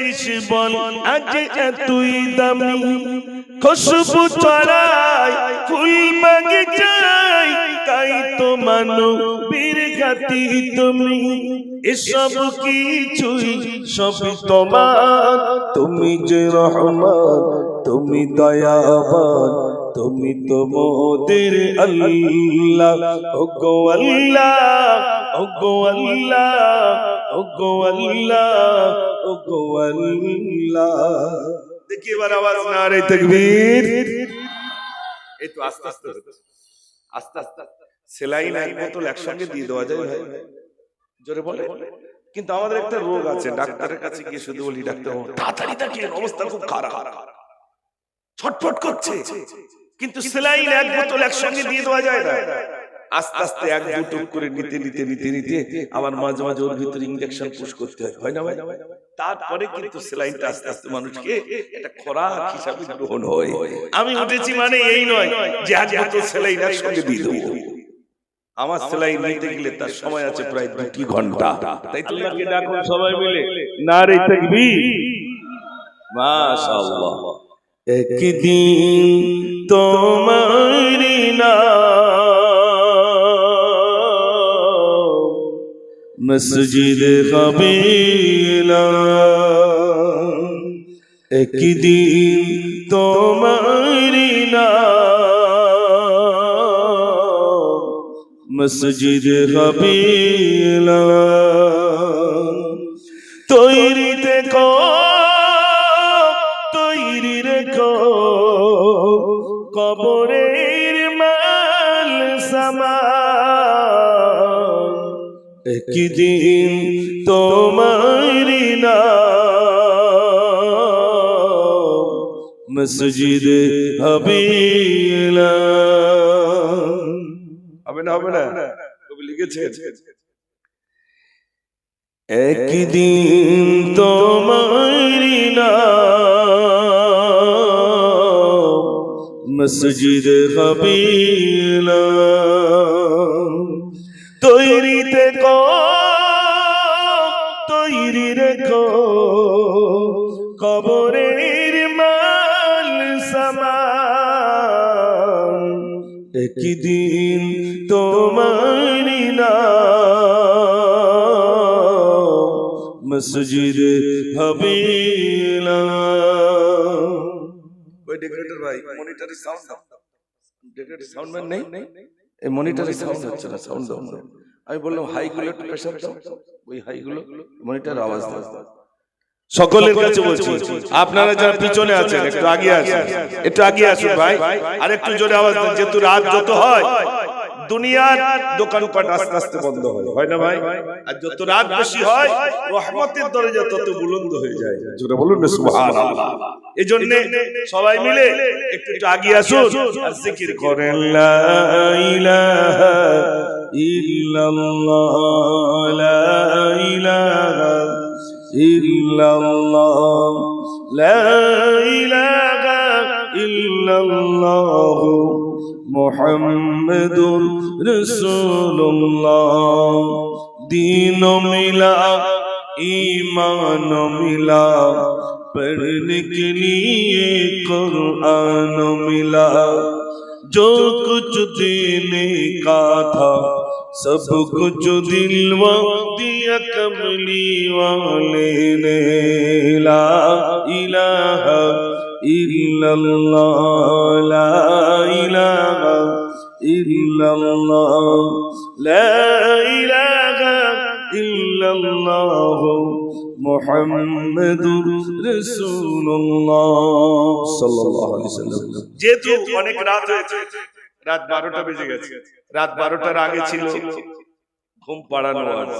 পেয়েছিস বল আজ এতই দামি খুশবু ছড়ায় ফুল বাগিচায় তাই তো মানবীর খাতি তুমি এসব কিছুই সব তোমার তুমি যে রহমান তুমি দয়াবান তুমি তো মোদের আল্লাহ ওগো আল্লাহ ওগো আল্লাহ ওগো আল্লাহ ওগো আল্লাহ দেখি এবার আওয়াজ নারে তাকবীর এই তো আস্তে আস্তে আস্তে আস্তে সেলাইন এক বোতল একসঙ্গে দিয়ে দেওয়া যায় ভাই জোরে বলে কিন্তু আমাদের একটা রোগ আছে ডাক্তারের কাছে গিয়ে শুধু বলি ডাক্তার তাড়াতাড়ি দেখেন অবস্থা খুব খারাপ ছটফট করছে কিন্তু সেলাইন এক বোতল একসঙ্গে দিয়ে দেওয়া যায় না আস্তে আস্তে এক দুটো করে নিতে নিতে নিতে নিতে আবার মাঝে মাঝে ওর ভিতরে ইনজেকশন পুশ করতে হয় না ভাই তারপরে কিন্তু সেলাইনটা আস্তে আস্তে মানুষকে একটা খোরাক হিসাবে গ্রহণ হয় আমি উঠেছি মানে এই নয় যে এক বোতল সেলাইন একসঙ্গে দিয়ে দেবো আমার সেলাইন নিতে গেলে তার সময় আছে প্রায় 2 ঘন্টা তাই তোমাকে ডাকুন সবাই মিলে নারে তাকবীর মাশাআল্লাহ একদিন তোমার নাম মসজিদ কবিলা একদিন তোমার নাম মসজিদ কবিলা তৈরি দেখো তৈরি রেখো কবরের মাল সামান একদিন তোমার নাম মসজিদ হবিলা হবে না কবি লিখেছে একদিন তোমার নাম মসজিদ কবিলা তৈরি দেখো তৈরি রেখো কবরের মাল সামান একদিন তোমার নাম মসজিদ হবিলা ওই ডেকোরেটর ভাই মনিটরে সাউন্ড দাও ডেকোরেটর সাউন্ড ম্যান নেই এই মনিটরে সাউন্ড হচ্ছে না সাউন্ড দাও আমি বললাম হাই গুলো একটু প্রেসার দাও ওই হাই গুলো মনিটর আওয়াজ দাও সকলের কাছে বলছি আপনারা যারা পিছনে আছেন একটু আগে আসুন একটু আগে আসুন ভাই আর একটু জোরে আওয়াজ দেন যেহেতু রাত যত হয় দুনিয়ার দোকানপাট আস্তে আস্তে বন্ধ হয় না ভাই আর যত রাত বেশি হয় রহমতের দরজা তত বুলন্দ হয়ে যায় জোরে বলুন না সুবহানাল্লাহ এজন্য সবাই মিলে একটু আগে আসুন আর জিকির করেন লা ইলাহা ইল্লাল্লাহ লা ইলাহা ইল্লাল্লাহ লা ইলাহা ইল্লাল্লাহ মুহাম্মাদুর রাসূলুল্লাহ दीन मिला ईमान मिला पढ़ने के लिए कुरान मिला जो कुछ देने का था सब कुछ दिलवा दिया कमली वाले ने ला इलाहा इल्लल्लाह ला इलाहा इल्लल्लाह ला इलाहा इल्लल्लाह मुहम्मदुर রাসূলুল্লাহ সাল্লাল্লাহু আলাইহি ওয়াসাল্লাম যেহেতু অনেক রাত হয়েছে রাত 12টা বেজে গেছে রাত 12টার আগে ছিল ঘুম পাড়ানো ওয়াজ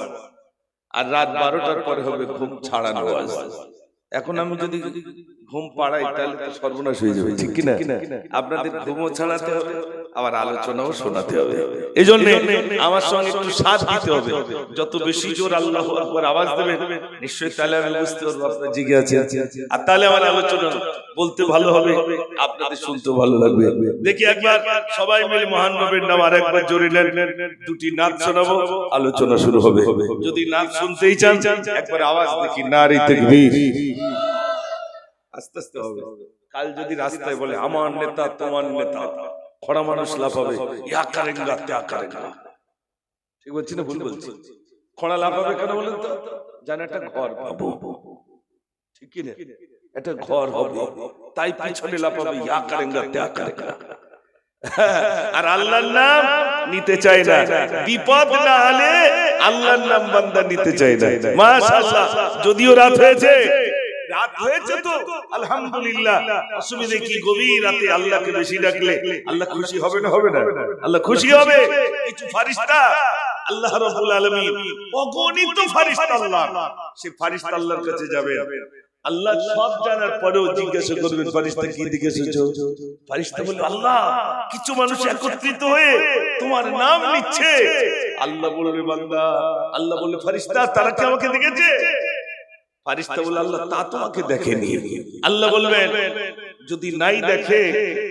আর রাত 12টার পরে হবে ঘুম ছাড়ানো ওয়াজ এখন আমি যদি ঘুম পাড়াই তাহলে তো সর্বনাশ হয়ে যাবে ঠিক কি না আপনাদের ঘুমও ছাড়াতে হবে আবার আলোচনাও শোনাতে হবে। এই জন্য আমার সঙ্গে একটু সাথ দিতে হবে। যত বেশি জোর আল্লাহু আকবার আওয়াজ দেবে নিশ্চয়ই তাহলে আমি বুঝতে পারবো আপনারা জেগে আছেন, আর তাহলে আমার আলোচনা বলতে ভালো হবে, আপনাদের শুনতে ভালো লাগবে। দেখি একবার সবাই মিলে মহান নবীর নাম আর একবার জোরে নেন, দুটি নাচ শোনাবো, আলোচনা শুরু হবে। যদি নাচ শুনতেই চান একবার আওয়াজ দেখি, নারে তাকবীর। আস্তে আস্তে হবে। কাল যদি রাস্তায় বলে আমার নেতা তোমার নেতা, খড়া মানুষ লাফাবে, ইয়া কারেঙ্গা ত্যাগ কারেঙ্গা। ঠিক বলছি না ভুল বলছি? খড়া লাফাবে কেন বলেন তো? জানে একটা ঘর পাবো, ঠিক কি না? একটা ঘর হবে, তাই পিছনে লাফাবে, ইয়া কারেঙ্গা ত্যাগ কারেঙ্গা। আর আল্লাহর নাম নিতে চায় না, বিপদ না হলে আল্লাহর নাম বান্দা নিতে চায় না। মাশাআল্লাহ, যদিও রাত হয়েছে, রাত হয়েছে তো আলহামদুলিল্লাহ, অসুবিধে কি? গভীর রাতে আল্লাহকে বেশি ডাকলে আল্লাহ খুশি হবে না? হবে না? আল্লাহ খুশি হবে। কিছু ফেরেশতা আল্লাহ রাব্বুল আলামিন, অগণিত ফেরেশতা আল্লাহ, সেই ফেরেশতা আল্লাহর কাছে যাবে, আল্লাহ সব জানার পরেও জিজ্ঞাসা করবেন, ফেরেশতা কি দিকে এসেছো? ফেরেশতা বলে, আল্লাহ কিছু মানুষ একত্রিত হয়ে তোমার নাম নিচ্ছে। আল্লাহ বলবে, বান্দা, আল্লাহ বলবে, ফেরেশতা তারা কি আমাকে দেখেছে? ফেরেশতা বলে, আল্লাহ তা তোমাকে দেখেনি। আল্লাহ বলবেন, যদি নাই দেখে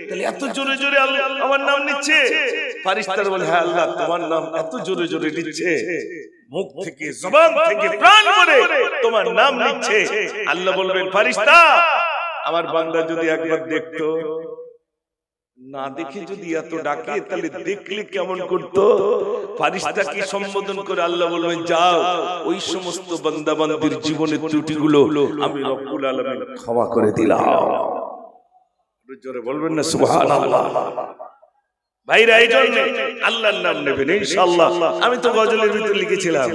তাহলে এত জোরে জোরে আল্লাহ আমার নাম নিচ্ছে? ফেরেশতারা বলে, হ্যাঁ আল্লাহ তোমার নাম এত জোরে জোরে নিচ্ছে, মুখ থেকে জবান থেকে প্রাণ ভরে তোমার নাম নিচ্ছে। আল্লাহ বলবেন, ফেরেশতা আমার বান্দা যদি একবার দেখতো, না দেখে যদি এত ডাকে তাহলে দেখলে কেমন করতো? ফেরেশতাকে সম্বোধন করে আল্লাহ বলবেন, যাও ওই সমস্ত বান্দা বান্দির জীবনের ত্রুটিগুলো আমি রব্বুল আলামিন ক্ষমা করে দিলাম। জোরে বলবেন না সুবহানাল্লাহ? ভাইরা, এই জন্য আল্লাহর নাম নেবেন ইনশাআল্লাহ। আমি তো গজলের ভিতর লিখেছিলাম,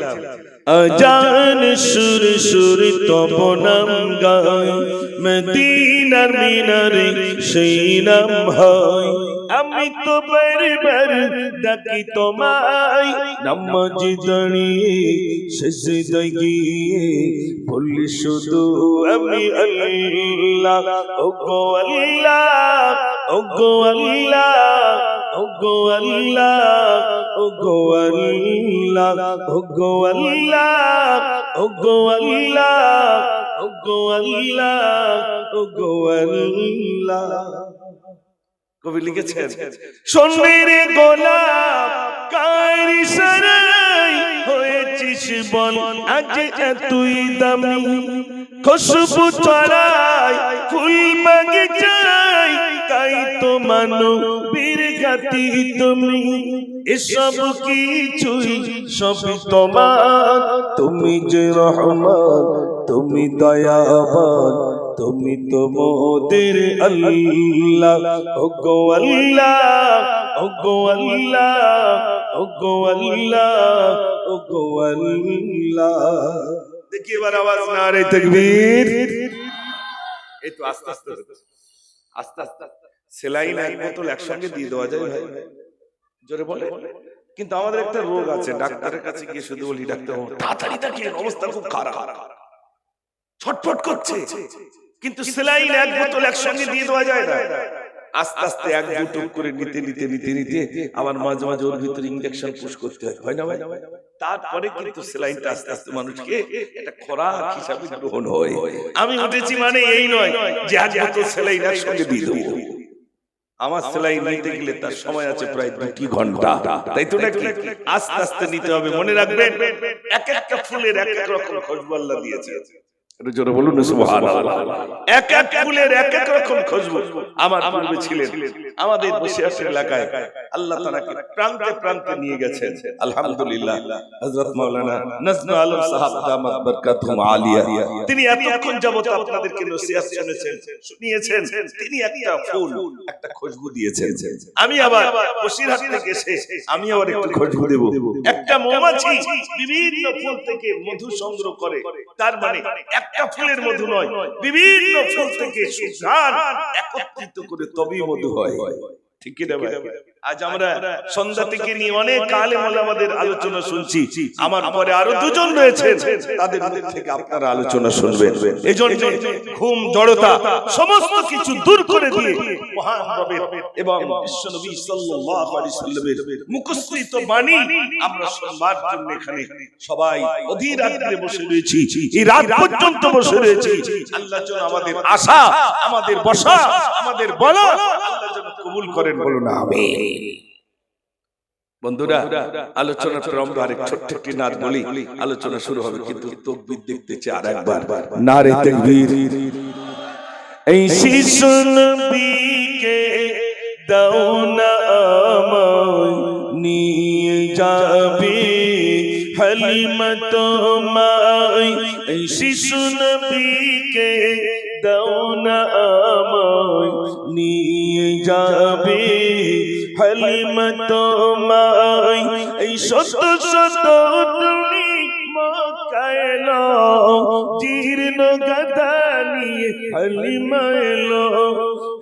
আজান সুর সুর তব নাম গায়, মদিনার মিনারে সেই নাম হয়। আমি তো বারবার ডাকি তোমায়, নামাজ দাঁড়িয়ে সিজদায় গিয়ে বলি শুধু আমি আল্লাহ, ওগো আল্লাহ, ওগো আল্লাহ, ওগো আল্লাহ, ওগো আল্লাহ, ওগো আল্লাহ, ওগো আল্লাহ, ওগো আল্লাহ, ওগো আল্লাহ। কবি লিখেছেন, শোনে রে গোলাপ কার ইশারায় হয়েছিস বল আজ এতই দামি, খুশবু ছড়ায় ফুল বাগিচায়, তাই তো মানবীর খাতি তুমি। এসব কিছুই সব তোমার, তুমি যে রহমান, তুমি দয়াবান, তুমি তো মোদের আল্লাহ, ওগো আল্লাহ, ওগো আল্লাহ, ওগো আল্লাহ, ওগো আল্লাহ। দেখি এবার আওয়াজ, নারে তাকবীর। এই তো আস্তে আস্তে আস্তে আস্তে সেলাইন এক বোতল একসঙ্গে দিয়ে দেওয়া যায় ভাই, জোরে বলে। কিন্তু আমাদের একটা রোগ আছে, ডাক্তারের কাছে গিয়ে শুধু বলি, ডাক্তার তাড়াতাড়ি দেখেন অবস্থা খুব খারাপ, ছটফট করছে, কিন্তু সেলাইন এক বোতল একসঙ্গে দিয়ে দেওয়া যায় না। আস্তে আস্তে এক দুটো করে নিতে নিতে নিতে নিতে আবার মাঝে মাঝে ওর ভিতরে ইনজেকশন পুশ করতে হয় না ভাই? তারপরে কিন্তু সেলাইনটা আস্তে আস্তে মানুষকে একটা খোরাক হিসাবে গ্রহণ হয়। আমি উঠেছি মানে এই নয় যে এক বোতল সেলাইন একসঙ্গে দিয়ে দেবো। আমার সেলাইন নিতে গেলে তার সময় আছে প্রায় 2 ঘন্টা, তাই তো নাকি? আস্তে আস্তে নিতে হবে। মনে রাখবেন, এক একটা ফুলের এক এক রকম খুশবু আল্লাহ দিয়েছে। জোরে বলুন সুবহানাল্লাহ। এক এক ফুলের এক এক রকম খুশবু আমার পূর্বে ছিলেন, আমাদের বসিরহাটের এলাকায় আল্লাহ তাআলাকে প্রান্তে প্রান্তে নিয়ে গেছেন আলহামদুলিল্লাহ। হযরত মাওলানা নাজমুল আলম সাহেব দামাত বরকাতুহুম আলিয়া, তিনি এতক্ষণ যাবত আপনাদেরকে নসিহত শুনিয়েছেন, তিনি একটা ফুল একটা খুশবু দিয়েছেন। আমি আবার বসিরহাট থেকে এসে আমি আবার একটু খুশবু দেব। একটা মৌমাছি বিভিন্ন ফুল থেকে মধু সংগ্রহ করে, তার মানে একটা ফুলের মধু নয়, বিভিন্ন ফুল থেকে সুঘ্রাণ একত্রিত করে তবেই মধু হয়। ঠিক কি না ভাই? আজ আমরা সন্ধ্যা থেকে নিয়ে অনেক আলেম ওলামাদের আলোচনা শুনছি, আমার পরে আরো দুজন রয়েছেন, তাদের মুখ থেকে আপনারা আলোচনা শুনবেন। এজন্য ঘুম, জড়তা সমস্ত কিছু দূর করে দিয়ে মহান রবের এবং বিশ্বনবী সাল্লাল্লাহু আলাইহি সাল্লামের মুখস্থিত বাণী আমরা শুনবার জন্য এখানে সবাই অধীর আগ্রহে বসে রয়েছি, এই রাত পর্যন্ত বসে রয়েছি। আল্লাহ যেন আমাদের আশা, আমাদের বসা, আমাদের বলা আল্লাহ যেন কবুল করেন, বলুন আমিন। বন্ধুরা, আলোচনার প্রারম্ভে আরেক ছোট্ট একটি নাত বলি, আলোচনা শুরু হবে, কিন্তু তাকবীর দেখতে চাই আরেকবার। নারে তাকবীর। এই শিশু নবীকে দাও না আমায় নিয়ে যাবে হালিমা তোমায়, এই শিশু নবীকে দাও না আমায় নিয়ে যাবে হালিমা তোমায়, এই শত শত তুমি মক্কায় এলো জীর্ণ গাদা নিয়ে হালিমা এলো,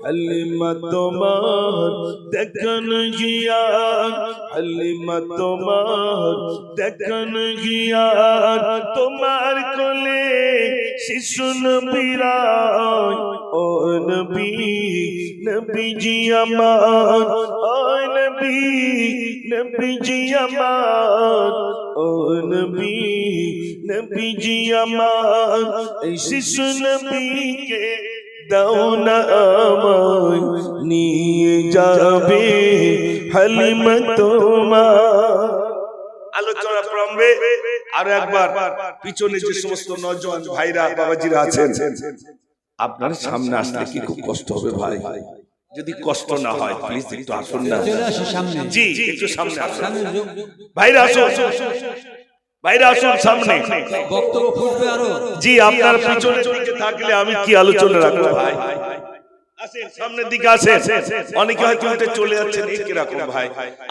হালিমা তোমার দেখন জিয়ার, হালিমা তোমার দেখন জিয়ার, তোমার কোলে শিশু নবীরাই, ও নবী নবীজি আমার, ও নবী নবীজি আমার, ও নবী নবীজি আমার, এই শিশু নবীকে দাও না আমায় নিয়ে যাবে হালিমা তোমার। আলোচনা প্রারম্ভে আরো একবার পিছনে যে সমস্ত নওজোয়ান ভাইরা বাবাজিরা আছেন, আপনার সামনে আসলে কি খুব কষ্ট হবে ভাই? যদি কষ্ট না হয় প্লিজ একটু আসুন না, জি একটু সামনে আসুন ভাইরা, আসুন ভাইরা, আসুন সামনে, বক্তব্য ফুটবে আরো। জি আপনার পিছনের দিকে থাকলে আমি কি আলোচনা রাখবো ভাই? আসেন সামনের দিকে আসেন। অনেকে হয়তো হেঁটে চলে যাচ্ছেন, এই কি রকম ভাই?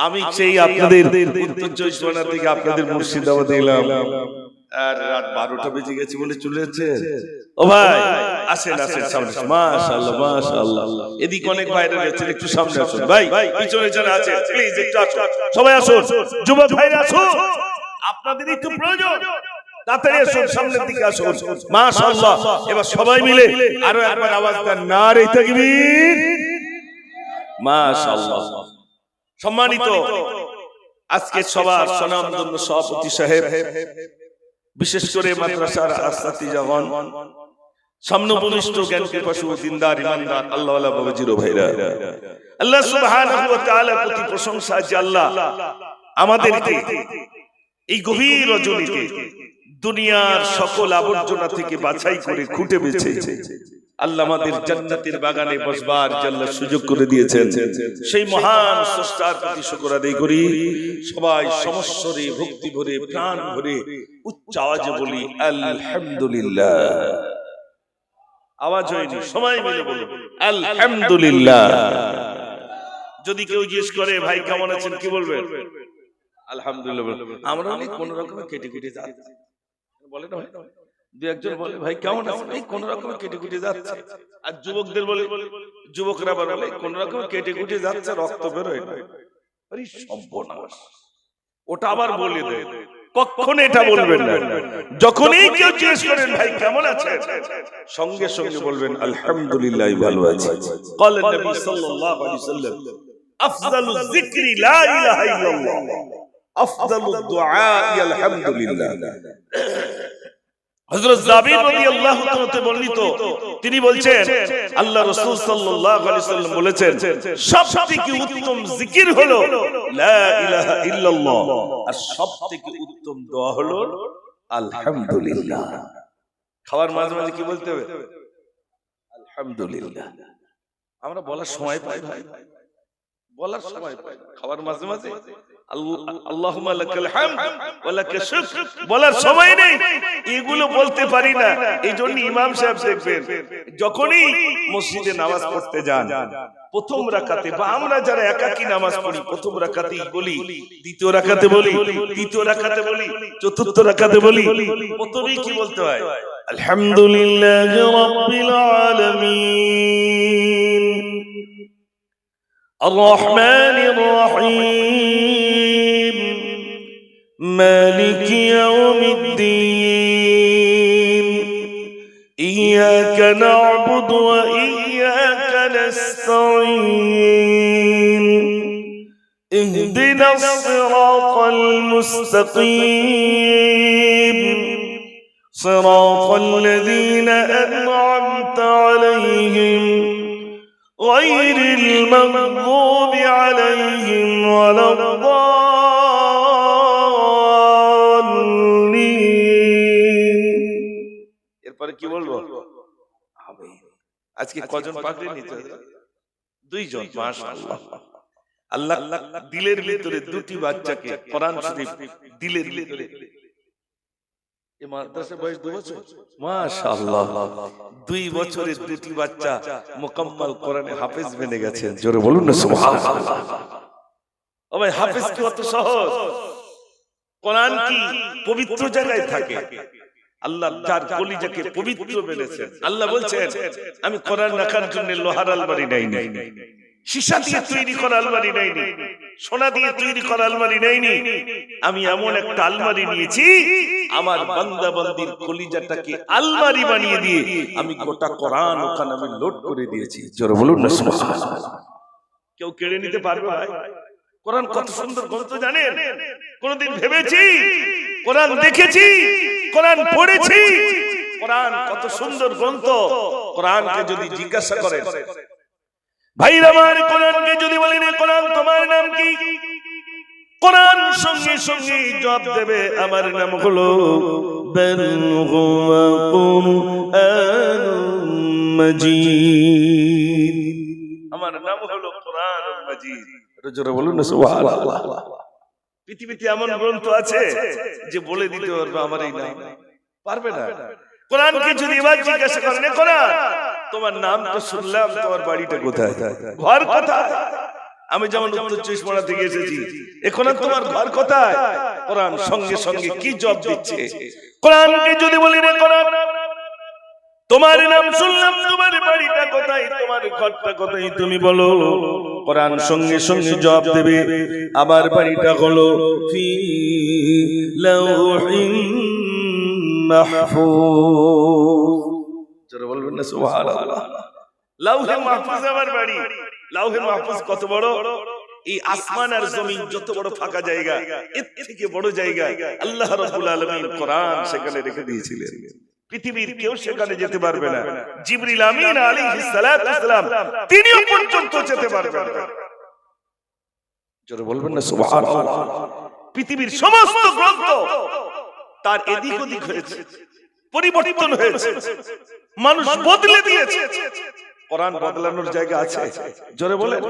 আমি সেই আপনাদের উত্তর চব্বিশ পরগনা থেকে আপনাদের মুর্শিদাবাদে এলাম, আর রাত 12টা বেজে গেছে বলে চলে যাচ্ছে। ও ভাই আসেন আসেন সামনে, মাশাআল্লাহ মাশাআল্লাহ। এদিকে অনেক ভাইরা রয়েছেন, একটু সামনে আসুন ভাই, পিছনে যারা আছেন প্লিজ একটু আসুন, সবাই আসুন, যুবক ভাইরা আসুন, আপনাদের একটু প্রয়োজন, তাড়াতাড়ি আসুন, সামনের দিকে আসুন। মাশাআল্লাহ। এবার সবাই মিলে আরো একবার আওয়াজ দেন, নারে তাকবীর। মাশাআল্লাহ। সম্মানিত আজকে সবার সুনামধন্য সভাপতি সাহেব, বিশেষ করে মাদ্রাসার আসসাতিজাগণ, সামনেপৃষ্ট জ্ঞান পিপাসু দিনদার ইমানদার আল্লাহওয়ালা বাবাজিরো ভাইরা, আল্লাহ সুবহানাহু ওয়া তাআলার প্রতি প্রশংসা যে আল্লাহ আমাদেরকে এই গভীর রজনীতে দুনিয়ার সকল আবর্জনা থেকে বাছাই করে খুঁটে বেছে আল্লাহ আমাদের জান্নাতের বাগানে বসবার আল্লাহ সুযোগ করে দিয়েছেন। সেই মহান স্রষ্টার প্রতি শুকর আদায় করি। সবাই সমস্বরে ভক্তি ভরে প্রাণ ভরে উচ্চ আওয়াজে বলি আলহামদুলিল্লাহ। আওয়াজ হয়নি, সবাই মিলে বলি আলহামদুলিল্লাহ। যদি কেউ জিজ্ঞেস করে ভাই কেমন আছেন, কি বলবেন? আলহামদুলিল্লাহ। আমরা অনেক কোন রকমের কেটে কেটে যাচ্ছি, বলে না দু একজন বলে ভাই কেমন আছেন, এই কোন রকমের কেটে কেটে যাচ্ছে। আর যুবকদের বলে, যুবকরা বলে কোন রকমের কেটে কেটে যাচ্ছে, রক্ত বেরোয় না। আরে সর্বনাশ, ওটা আবার বলে দেয়, কখনো এটা বলবেন না। যখনই কেউ জিজ্ঞেস করেন ভাই কেমন আছেন, সঙ্গে সঙ্গে বলবেন আলহামদুলিল্লাহ ভালো আছি। قال النبي صلى الله عليه وسلم افضل الذكر لا اله الا الله افضل الدعاء الحمد لله। হযরত জাবির রাদিয়াল্লাহু তাআলা বর্ণিত, তিনি বলছেন আল্লাহ রাসূল সাল্লাল্লাহু আলাইহি ওয়াসাল্লাম বলেছেন সবথেকে উত্তম জিকির হলো লা ইলাহা ইল্লাল্লাহ, আর সবথেকে উত্তম দোয়া হলো আলহামদুলিল্লাহ। খাওয়ার মাঝে মাঝে কি বলতে হবে? আলহামদুলিল্লাহ। আমরা বলার সময় পাই ভাই, বলার সময় পাই, খাওয়ার মাঝে মাঝে আল্লাহুম্মা লাকাল হামদ ওয়া লাকাশ শুকর বলার সময় নেই, এগুলো বলতে পারি না। এইজন্য ইমাম সাহেব দেখবেন যখনই মসজিদে নামাজ পড়তে যান, প্রথম রাকাতে বা আমরা যারা একাকী নামাজ পড়ি প্রথম রাকাতেই বলি, দ্বিতীয় রাকাতে বলি, তৃতীয় রাকাতে বলি, চতুর্থ রাকাতে বলি, প্রথমেই কি বলতে হয়? আলহামদুলিল্লাহি রাব্বিল আলামিন الرحمن الرحيم مالك يوم الدين إياك نعبد وإياك نستعين اهدنا الصراط المستقيم صراط الذين أنعمت عليهم غير المغضوب عليهم ولا الضالين এরপরে কি বলবো আমিন আজকে কজন পাকড়ে নিতে দুইজন মাশাআল্লাহ আল্লাহ দিলের ভিতরে দুটি বাচ্চাকে কোরআন শরীফ দিলের ভিতরে এই মাদ্রাসা বয়স 2 বছর মাশাআল্লাহ 2 বছরের দুটি বাচ্চা মুকাম্মাল কোরআনে হাফেজ বনে গেছেন জোরে বলুন না সুবহানাল্লাহ ও ভাই হাফেজ কি অত সহজ কোরআন কি পবিত্র জায়গায় থাকে আল্লাহ যার কলিজাকে পবিত্র বেনেছেন আল্লাহ বলছেন আমি কোরআন রাখার জন্য লোহার আলমারি নাই সীসা দিয়ে তৈরি করা আলমারি নাইনি সোনা দিয়ে তৈরি করা আলমারি নাইনি আমি এমন একটা আলমারি নিয়েছি আমার বান্দা বান্দির কলিজাটাকে আলমারি বানিয়ে দিয়ে আমি গোটা কোরআন ওখানে আমি লোড করে দিয়েছি জোরে বলুন না সুবহানাল্লাহ কেউ কেড়ে নিতে পারবে ভাই কোরআন কত সুন্দর গ্রন্থ জানেন কোনদিন ভেবেছি কোরআন দেখেছি কোরআন পড়েছি কোরআন কত সুন্দর গ্রন্থ কোরআনকে যদি জিজ্ঞাসা করেন ভাইরা আমার কোরআনকে যদি বলেন কোরআন তোমার নাম কি কোরআন সঙ্গে সঙ্গে জবাব দেবে আমার নাম হলো বাল হুয়া কুরআনুম মাজিদ আমার নাম হলো কোরআনুল মাজিদ জোরে বলুন না সুবহানাল্লাহ পৃথিবীতে এমন গ্রন্থ আছে যে বলে দিতে পারবে আমার এই নাম পারবে না কোরআনকে যদি এবার জিজ্ঞাসা করেন কোরআন তোমার নাম তো শুনলাম তোমার বাড়িটা কোথায় ঘর কোথায় আমি যেমন উত্তর 24 পড়া থেকে এসেছি এখন তোমার ঘর কোথায় কোরআন সঙ্গে সঙ্গে কি জবাব দিচ্ছে কোরআনকে যদি বলি রে কোরআন তোমার নাম শুনলাম তোমার বাড়িটা কোথায় তোমার ঘরটা কোথায় তুমি বলো কোরআন সঙ্গে সঙ্গে জবাব দেবে আমার বাড়িটা হলো ফি লাউহিন মাহফুজ জোরে বলবেন না সুবহানাল্লাহ লাউহে মাহফুজ আমার বাড়ি লাউহে মাহফুজ কত বড় এই আসমান আর জমিন যত বড় ফাঁকা জায়গা এর থেকে বড় জায়গা আল্লাহ রাব্বুল আলামিন কোরআন সেখানে রেখে দিয়েছিলেন পৃথিবীর কেউ সেখানে যেতে পারবে না জিবরিল আমিন আলাইহিস সালাতু ওয়াসসালাম তিনিও পর্যন্ত যেতে পারবেন না জোরে বলবেন না সুবহানাল্লাহ পৃথিবীর সমস্ত গ্রন্থ তার এদিক ওদিক হয়েছে পরিবর্তন হয়েছে মানুষ বদলে দিয়েছে কোরআন বদলানোর জায়গা আছে জোরে বলেন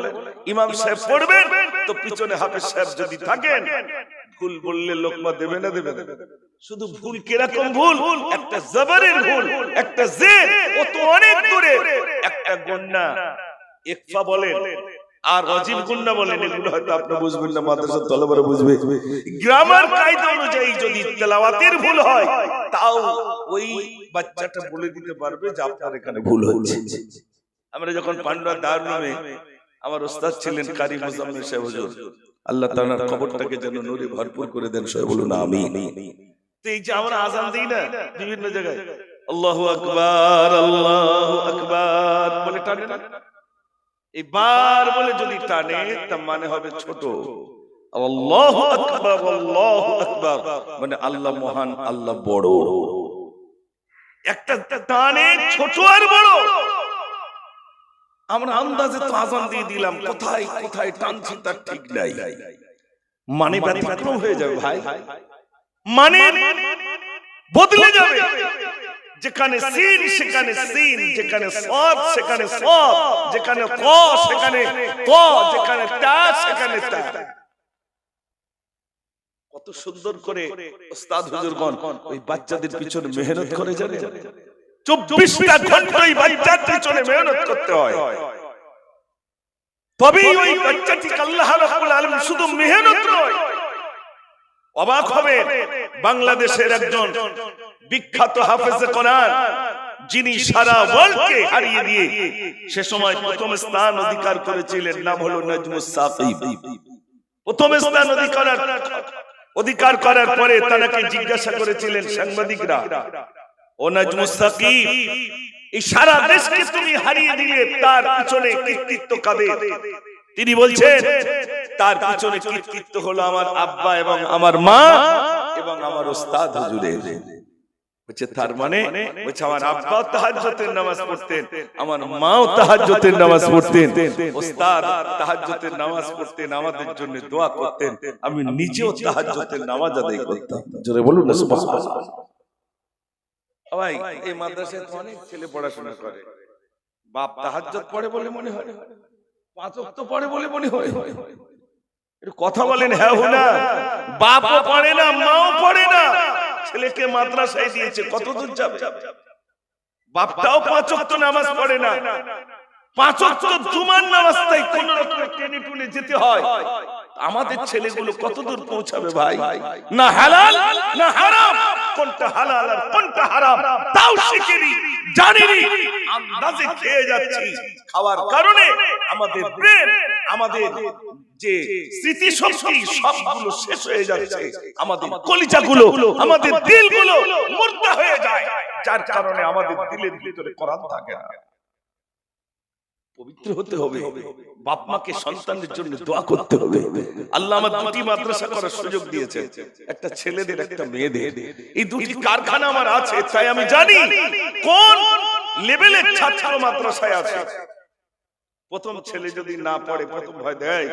ইমাম সাহেব পড়বেন তো পিছনে হাফেজ সাহেব যদি থাকেন ভুল বললে লোকমা দেবে না দেবে না শুধু ভুল কিরকম ভুল একটা জবরের ভুল একটা জের ও তো অনেক দূরে একটা গুন্না ইকফা বলেন আর রাজিব গুন্না বলেন এগুলো হয়তো আপনি বুঝবেন না মাদ্রাসার তলবারে বুঝবে গ্রামার কায়দা অনুযায়ী যদি তেলাওয়াতের ভুল হয় তাও ওই বাচ্চাটা বলে দিতে পারবে যে আপনার এখানে ভুল হচ্ছে আমরা যখন পান্ডুয়া দারুমে আমার ওস্তাদ ছিলেন কারি মুজাম্মিল সাহেব হুজুর আল্লাহ তাআলার কবরটাকে যেন নূরে ভরপুর করে দেন সবাই বলুন আমিন তো এই যে আমরা আযান দেই না বিভিন্ন জায়গায় আল্লাহু আকবার বলে টানে না এই বার বলে যদি টানে তার মানে হবে ছোট আল্লাহু আকবার মানে আল্লাহ মহান আল্লাহ বড় একটা টানে ছোট আর বড় আমরা আন্দাজে তো আযান দিয়ে দিলাম কোথায় কোথায় টানছি তার ঠিক নাই মানে ব্যতিক্রম হয়ে যাবে ভাই মানে বদলে যাবে যেখানে সিন সেখানে সিন যেখানে সাদ সেখানে সাদ যেখানে ক সেখানে ক যেখানে তা সেখানে তা কত সুন্দর করে ওস্তাদ হুজুরগণ ওই বাচ্চাদের পিছনে মেহনত করে জানে 24টা ঘন্টা ওই বাচ্চার পিছনে মেহনত করতে হয় তবেই ওই বাচ্চাটি আল্লাহ রাব্বুল আলামিন শুধু মেহনত নয় অবাক হবে বাংলাদেশের একজন বিখ্যাত হাফেজে কোরআন যিনি সারা ওয়ার্ল্ডকে হারিয়ে দিয়ে সে সময় প্রথম স্থান অধিকার করেছিলেন, নাম হলো নাজমুস সাকিব। প্রথম স্থান অধিকার করার পরে তাকে জিজ্ঞাসা করেছিলেন সাংবাদিকরা, ও নাজমুস সাকিব, এই সারা দেশকে তুমি হারিয়ে দিলে, তার পিছনে কৃতিত্ব কাদের? তিনি বলছেন তার পিছনে কৃতিত্ব হলো আমার আব্বা এবং আমার মা এবং আমার ওস্তাদ হুজুরের। বলছে তার মানে বলছে আমার আব্বাও তাহাজ্জুদের নামাজ পড়তেন, আমার মাও তাহাজ্জুদের নামাজ পড়তেন, ওস্তাদ তাহাজ্জুদের নামাজ পড়তেন, আমাদের জন্য দোয়া করতেন, আমি নিজেও তাহাজ্জুদের নামাজ আদায় করতাম। জোরে বলুন না সুবহানাল্লাহ। ভাই এই মাদ্রাসায় তো অনেক ছেলে পড়াশোনা করে, বাপ তাহাজ্জুদ পড়ে বলে মনে হয়, পাঁচ ওয়াক্ত পড়ে বলে মনে হয়। একটু কথা বলেন হ্যাঁ না? বাপও পড়ে না, মাও পড়ে না, ছেলেকে মাদ্রাসায় দিয়েছে, কত দূর যাবে? বাপটাও পাঁচ ওয়াক্ত নামাজ পড়ে না, পাঁচ ওয়াক্ত জুমার নামাজ তাই কোন রকম টেনে টুনে যেতে হয়। আমাদের ছেলেগুলো কত দূর পৌঁছাবে ভাই? না হালাল না হারাম, কোনটা হালাল আর কোনটা হারাম তাও শিখিনি, জানিনি, আন্দাজে খেয়ে যাচ্ছি। খাওয়ার কারণে আমাদের ব্রেন, আমাদের যে স্মৃতি শক্তি সবগুলো শেষ হয়ে যাচ্ছে, আমাদের কলিজাগুলো, আমাদের দিলগুলো মুর্দা হয়ে যায়, যার কারণে আমাদের দিলের ভিতরে কোরআন থাকে না। পবিত্র হতে হবে, বাপ মাকে সন্তানের জন্য দোয়া করতে হবে। আল্লাহ আমার দুটি মাদ্রাসা করার সুযোগ দিয়েছে, একটা ছেলেদের একটা মেয়েদের। এই দুটি কারখানা আমার আছে, তাই আমি জানি কোন লেভেলের ছাত্র মাদ্রাসায় আছে। প্রথম ছেলে যদি না পড়ে, প্রথম ভয় দেয়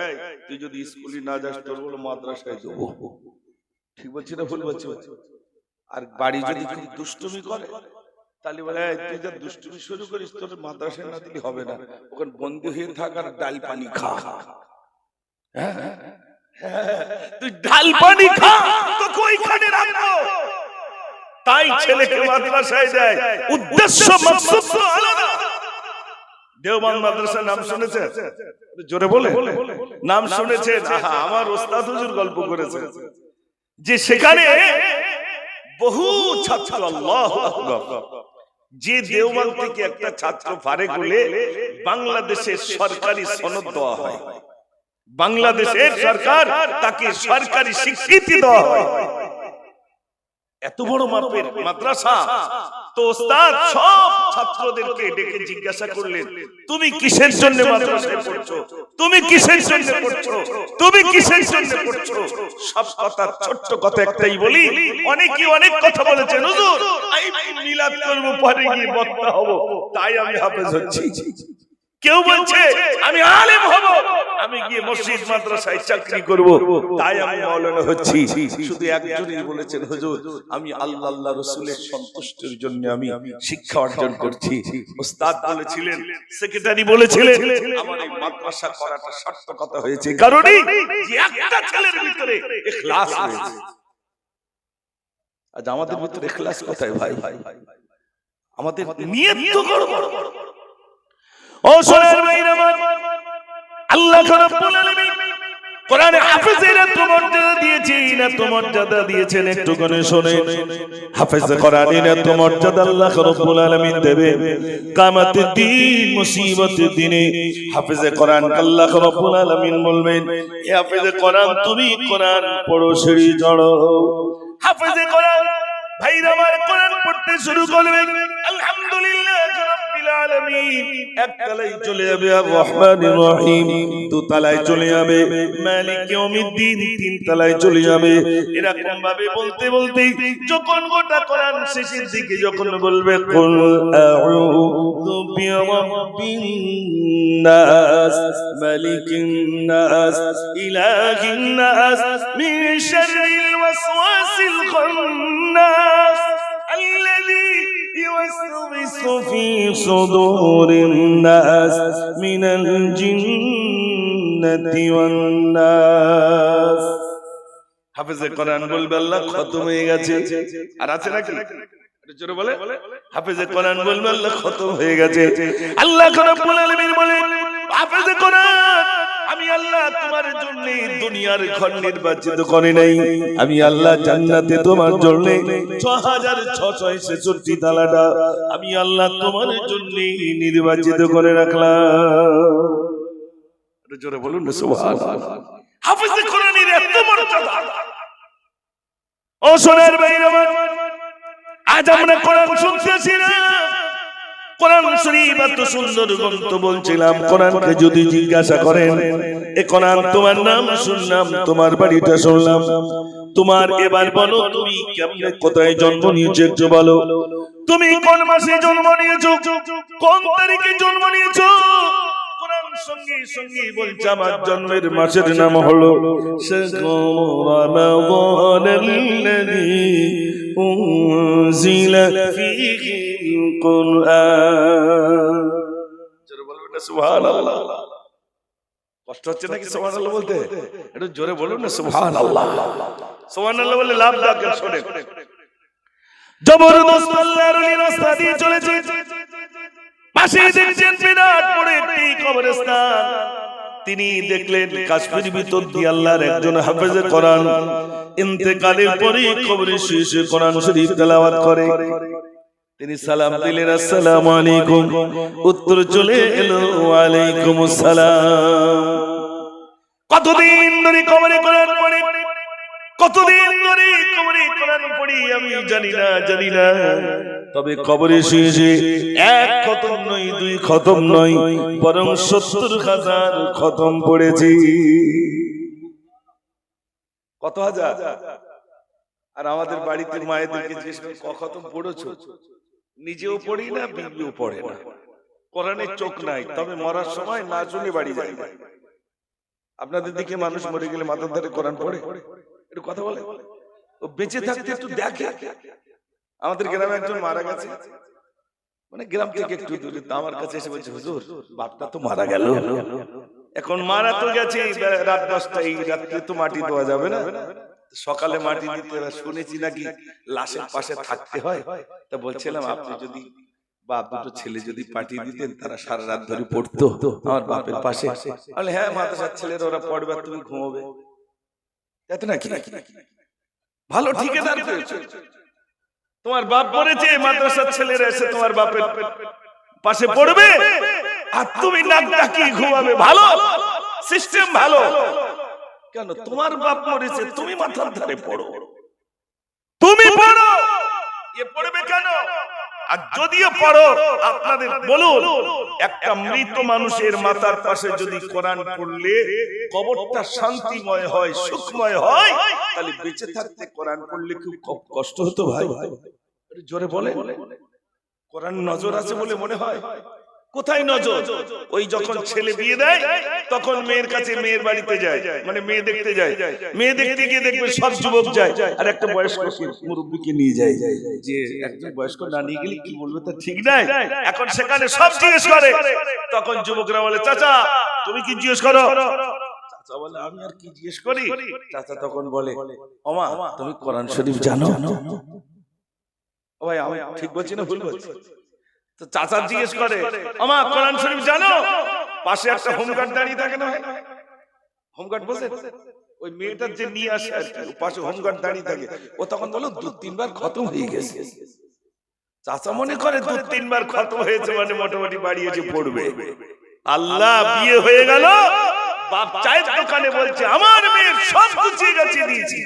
তুই যদি স্কুলে না যাস তোর বলে মাদ্রাসায় দেবো। ঠিক বলছি না ভুল বলছি? আর বাড়ি যদি খুব দুষ্টুমি করে তাহলে বলে তুই যা দুষ্টুমি শুরু করিস তোর মাদ্রাসায় না দিলে হবে না, ওখানে বন্দী হয়ে থাক আর ডাল পানি খা। তুই ডাল পানি খা, তোকে ওইখানে রাখবো। তাই ছেলেকে মাদ্রাসায় দেয়, উদ্দেশ্য মাকসুদ তো আলাদা। দেওবন্দ মাদ্রাসার নাম শুনেছেন? জোরে বলে নাম শুনেছেন? আমার ওস্তাদ হুজুর গল্প করেছে যে সেখানে বহু ছাত্র, আল্লাহু আকবার, যে দেওবন্দ থেকে একটা ছাত্র ফারেক হলে বাংলাদেশের সরকারি সনদ দেওয়া হয়, বাংলাদেশের সরকার তাকে সরকারি স্বীকৃতি দেওয়া হয়। এত বড় মাপের মাদ্রাসা। তো ওস্তাদ সব ছাত্রদেরকে ডেকে জিজ্ঞাসা করলেন, তুমি কিসের জন্য মাদ্রাসায় পড়ছো? তুমি কিসের জন্য পড়ছো? তুমি কিসের জন্য পড়ছো? সব কথা ছোট্ট কথা একটাই বলি, অনেকে অনেক কথা বলেছেন, হুজুর আমি মিলাদ করব, পরে গিয়ে বক্তা হব, তাই আমি হাফেজ হচ্ছি। কেউ বলছে আমি আলেম হব, আমি গিয়ে মসজিদ মাদ্রাসায় চাকরি করব, তাই আমি মাওলানা হচ্ছি। শুধু একজনই বলেছেন, হুজুর আমি আল্লাহ আল্লাহ রাসূলের সন্তুষ্টির জন্য আমি শিক্ষা অর্জন করছি। ওস্তাদ বলেছিলেন, সেক্রেটারি বলেছিলেন, আমার এই মাদ্রাসা করাটা সার্থকতা হয়েছে কারণে যে একটা ছেলের ভিতরে ইখলাস হয়েছে। আজ আমাদের ভিতরে ইখলাস কোথায় ভাই? আমাদের নিয়ত তো বড়। ও সোনার ভাইরা, আল্লাহ রাব্বুল আলামিন কোরআনে হাফেজের এত মর্যাদা দিয়েছেন, এত মর্যাদা দিয়েছেন, একটু করে শুনেন। হাফেজ কোরআনের এত মর্যাদা আল্লাহ রাব্বুল আলামিন দেবে কিয়ামতের দিন, মুসিবতের দিনে হাফেজে কোরআন আল্লাহ রাব্বুল আলামিন বলবেন, হে হাফেজে কোরআন তুমি কোরআন পড়ো, সিঁড়ি চড়ো। হাফেজে কোরআন ভাইরা আমার কোরআন পড়তে শুরু করবে, আলহামদুলিল্লাহ রাব্বিল আলামিন এক তলায় চলে যাবে আর রহমানির রহিম, দু তলায় চলে যাবে মালিক ইয়াউমিদ্দিন, তিন তলায় চলে যাবে। এরকম ভাবে বলতে বলতে যখন গোটা কোরআন শেষের দিকে যখন বলবে কুল আউযু বিরাব্বিন নাস মালিকিন নাস ইলাহিন নাস মিন শাররিল ওয়াসওয়াসিল খান্নাস الذي يوسوس في صدور الناس من الجنة والناس। হাফেজে কোরআন বলবে আল্লাহ খতম হয়ে গেছে, আর আছে নাকি? জোরে বলে হাফেজে কোরআন বলবে আল্লাহ খতম হয়ে গেছে। আল্লাহ রাব্বুল আলামিন বলেন, হাফেজে কোরআন আমি আল্লাহ তোমার জন্য দুনিয়ার ঘর নির্বাচিত করে নাই, আমি আল্লাহ জান্নাতে তোমার জন্য 6666 তালাটা আমি আল্লাহ তোমার জন্য নির্বাচিত করে রাখলাম। জোরে বলুন না সুবহানাল্লাহ। হাফেজে কোরআনের এত মর্যাদা। ও সোনার ভাইরা আমার, আজ আমরা কোরআন শুনতেছি না, কোরআন শরীফ এত সুন্দর গ্রন্থ বলছিলাম। কোরআনকে যদি জিজ্ঞাসা করেন, এ কোরআন তোমার নাম শুনলাম, তোমার বাড়িটা শুনলাম, তোমার এবার বলো তুমি কেমনে কোথায় জন্ম নিয়েছো একটু বলো, তুমি কোন মাসে জন্ম নিয়েছো, কোন তারিখে জন্ম নিয়েছো। কোরআন সঙ্গে সঙ্গে বলছে আমার জন্মের মাসের নাম হলো রমাদানুল্লাযী উনজিলা ফীহিল কুরআন। জোরে বলবেন না সুবহানাল্লাহ। কষ্ট হচ্ছে নাকি সুবহানাল্লাহ বলতে? একটু জোরে বলুন না সুবহানাল্লাহ। সুবহানাল্লাহ বলে লাভ দেখেন, শুনেন। জবরদস্ত আল্লাহর রাস্তা দিয়ে চলেছে, পাশে দেখছেন বিরাট বড় একটি কবরস্থান। তিনি দেখলেন কাশ্মীর ভিতর দিয়ে আল্লাহর একজন হাফেজে কোরআন ইন্তেকালের পরে কবরে শুয়ে কোরআন শরীফ তেলাওয়াত করে। তিনি সালাম দিলেন, আসসালামু আলাইকুম। উত্তর চলে এলো, ওয়ালাইকুম আসসালাম। কতদিন ধরে কবরে কোরআন পড়ে, কতদিন ধরে কবরে কোরআন পড়ি আমি জানি না, তবে কবরে শুয়ে এক খতম নয়, দুই খতম নয়, বরং ৭০,০০০ খতম পড়েছি। কত হাজার? আর আমাদের বাড়িতে মায়েদেরকে জিজ্ঞেস করি, খতম পড়েছো? নিজেও পড়ি না, বিবিও পড়ে না। কোরআনের চোখ নাই, তবে মরার সময় না শুনে বাড়ি যায়। আপনাদের দিকে মানুষ মরে গেলে মাথার ধারে কোরআন পড়ে? একটু কথা বলে, ও বেঁচে থাকতে একটু দেখে। আমাদের গ্রামে একজন মারা গেছে, মানে গ্রাম থেকে একটু দূরে, আমার কাছে এসে বলছে, হুজুর বাপটা তো মারা গেল, এখন মারা তো গেছে রাত 10টা, এই রাত্রে তো মাটি দেওয়া যাবে না, সকালে মাটি দিতে শুনেছি নাকি লাশের পাশে থাকতে হয়। তা বলছিলাম আপনি যদি বাপ দুটো ছেলে যদি পাঠিয়ে দিতেন, তারা সারা রাত ধরে পড়তো আমার বাপের পাশে। বলে হ্যাঁ মাদ্রাসার ছেলেরা ওরা পড়বে, তুমি ঘুমোবে, এত নাকি ভালো ঠিকাদার পেয়েছো। তোমার বাপ পড়েছে, মাদ্রাসার ছেলেরা এসে তোমার বাপের পাশে পড়বে, আর তুমি নাক ডাকিয়ে ঘুমাবে। ভালো সিস্টেম, ভালো। কেন? তোমার বাপ মরেছে, তুমি মাথার ধারে পড়ো, তুমি পড়ো, এ পড়বে কেন? আর যদিও পড়ো, আপনাদের বলুন, একটা মৃত মানুষের মাথার পাশে যদি কোরআন পড়লে কবরটা শান্তিময় হয়, সুখময় হয়, তাহলে বেঁচে থাকতে কোরআন পড়লে খুব কষ্ট হতো ভাই। জোরে বলে, কোরআন নজর আছে বলে মনে হয়? কোথায় নজর? ওই যখন ছেলে বিয়ে দেয়, তখন মেয়ের কাছে, মেয়ের বাড়িতে যায়, মানে মেয়ে দেখতে যায়, মেয়ে দেখতে গিয়ে দেখবে সব যুবক যায়, আর একটা বয়স্ক মুরব্বীকে নিয়ে যায়, যে একজন বয়স্ক না নিয়ে গেলে কি বলবে তা ঠিক নাই। এখন সেখানে সব জিজ্ঞেস করে, তখন যুবকরা বলে, চাচা তুমি কি জিজ্ঞেস করো? চাচা বলে, আমি আর কি জিজ্ঞেস করি? চাচা তখন বলে, ওমা তুমি কোরআন শরীফ জানো? ও ভাই আমি ঠিক বলছি না ভুল বলছি? তো চাচা জিজ্ঞেস করে, আমা কোরআন শরীফ জানো? পাশে একটা হোমগার্ড দাঁড়িয়ে থাকে না, হোমগার্ড বসে, ওই মেয়েটার যে নিয়ে আসে আর কি, পাশে হোমগার্ড দাঁড়িয়ে থাকে। ও তখন বলো 2-3 বার খতম হয়ে গেছে। চাচা মনে করে 2-3 বার খতম হয়েছে মানে মোটামুটি বাড়িয়েছে পড়বে। আল্লাহ, বিয়ে হয়ে গেল, বাপ চায়ের দোকানে বলছে আমার মেয়ের সব গুছিয়ে গেছে দিয়েছি,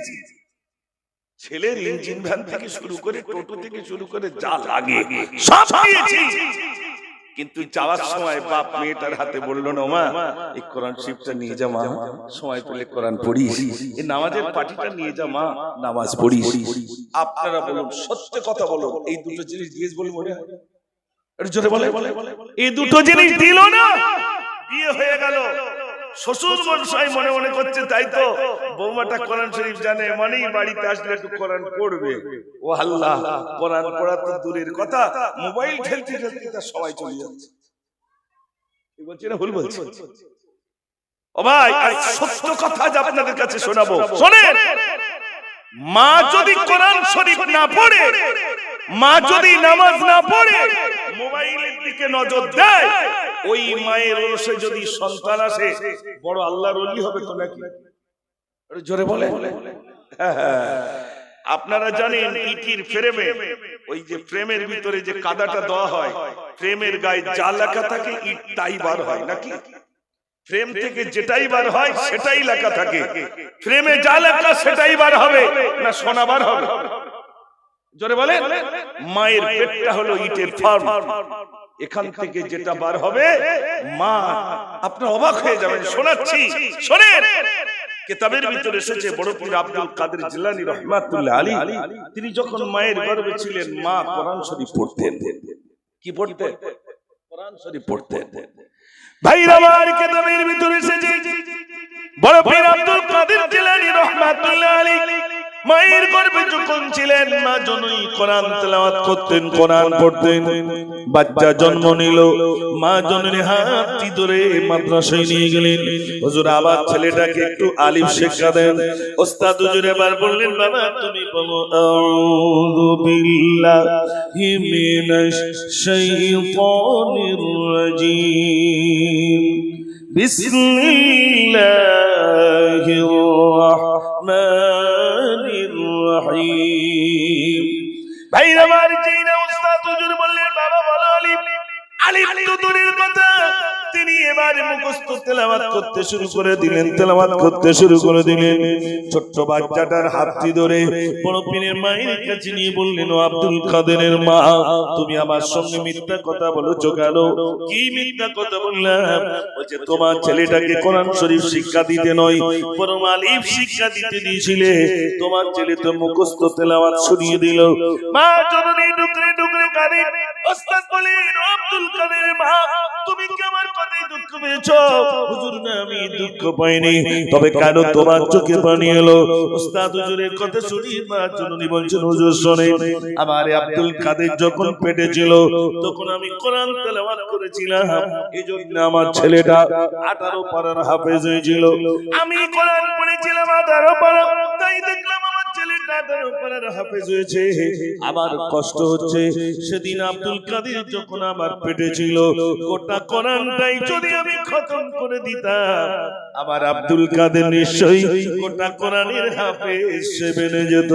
ছেলের ইঞ্জিন ভ্যান থেকে শুরু করে, টোটো থেকে শুরু করে যা লাগে সব দিয়েছি। কিন্তু যাওয়ার সময় বাপ মেয়েটার হাতে বললো না, মা এই কোরআন শরীফটা নিয়ে যা, মা সময় পেলে কোরআন পড়িস, এই নামাজের পাটিটা নিয়ে যা, মা নামাজ পড়িস। আপনারা বলুন, সত্য কথা বলুন, এই দুটো জিনিস দিয়েছ বলে মনে হয়? জোরে বলে, এই দুটো জিনিস দিল না, বিয়ে হয়ে গেল। শ্বশুর মশাই মনে মনে করছে তাই তো বৌমাটা কোরআন শরীফ জানে, মানেই বাড়িতে আসলে একটু কোরআন পড়বে। ও আল্লাহ, কোরআন পড়া তো দূরের কথা, মোবাইল ঠেলতে ঠেলতে তার সময় চলে যাচ্ছে। কি বলছি না ভুল বলছি? ও ভাই, সত্য কথা আজ আপনাদের কাছে শোনাবো, শোনেন। মা যদি কোরআন শরীফ না পড়ে, মা যদি নামাজ না পড়ে, মোবাইলের দিকে দিকে নজর দেয়, ওই মায়ের ওরসে যদি সন্তান আসে বড় আল্লাহর ওলি হবে তো নাকি? জোরে বলে। আপনারা জানেন ইটির ফ্রেমে, ওই যে ফ্রেমের ভিতরে যে কাদাটা দেওয়া হয়, ফ্রেমের গায়ে যা লেখা থাকে ইট তাই বার হয় নাকি? ফ্রেম থেকে যেটাই বার হয় সেটাই লেখা থাকে, ফ্রেমে যা লেখা সেটাই বার হবে না সোনা বার হবে? জোরে বলে। মায়ের পেটটা হলো ইটের ফার্ম, এখান থেকে যেটা বার হবে মা। আপনারা অবাক হয়ে যাবেন, শোনাচ্ছি শোনেন। কিতাবের ভিতরে এসেছে বড় পীর আব্দুল কাদের জিলানী রাহমাতুল্লাহ আলাইহি, তিনি যখন মায়ের গর্ভে ছিলেন মা কোরআন শরীফ পড়তেন। কি পড়তেন? কোরআন শরীফ পড়তেন। ভাইরা আমার, কিতাবের ভিতরে এসেছে বড় পীর আব্দুল কাদের জিলানী রাহমাতুল্লাহ আলাইহি মায়ের গর্ভে যখন ছিলেন মা জননী কোরআন তেলাওয়াত করতেন, কোরআন পড়তেন। বাচ্চা জন্ম নিল, মা জননী হাতটি ধরে মাদ্রাসায় নিয়ে গেলেন। হুজুর আবার ছেলেটাকে একটু আলিফ শিক্ষা দেন। ওস্তাদ হুজুর এবার বললেন, বাবা তুমি বলো আউযু বিল্লাহি মিনাশ শাইতানির রাজীম, বিসমিল্লাহির রাহমানির রহিম। ভাইরা আমার, যেইনা উস্তাদ হুজুর বললেন বাবা বলো আলিফ, আলিফ তো দূরের কথা, তিনি এবারে মুখস্থ তেলাওয়াত করতে শুরু করে দিলেন, তেলাওয়াত করতে শুরু করে দিলেন। ছোট্ট বাচ্চাটার হাতটি ধরে বড় পীরের মায়ের কাছে নিয়ে বললেন, ও আব্দুল কাদেরের মা, তুমি আমার সঙ্গে মিথ্যা কথা বলেছো কেন? কি মিথ্যা কথা বললাম? বলছে তোমার ছেলেটাকে কোরআন শরীফ শিক্ষা দিতে নয়, বরং আলিফ শিক্ষা দিতে দিয়েছিলে। তোমার ছেলে তো মুখস্থ তেলাওয়াত শুনিয়ে দিল। মা জননী ডুকরে ডুকরে কাঁদে। ওস্তাদ বলেন, ও আব্দুল কাদেরের মা, তুমি কি আমার কথায় দুঃখ পেয়েছো? হুজুর না, আমি দুঃখ পাইনি, তবে কেন তোমার চোখে পানি এলো? উস্তাদ হুজুরের কথা শুনি মা জননী বলছেন, হুজুর শুনেন, আমার আব্দুল কাদের যখন পেটে ছিল তখন আমি কোরআন তেলাওয়াত করেছিলাম, এইজন্য আমার ছেলেটা 18 পারার হাফেজ হয়েছিল। আমি কোরআন পড়েছিলাম 18 পারা, তাই দেখলাম আমার ছেলেটা 18 পারার হাফেজ হয়েছে। আমার কষ্ট হচ্ছে, সেদিন আব্দুল কাদের যখন আমার পেটে ছিল গোটা কোরআনটাই যদি আমি খতম করে দিতাম, আমার আব্দুল কাদের নিশ্চয়ই গোটা কোরআনের হাফেজ সে বেনে যেত।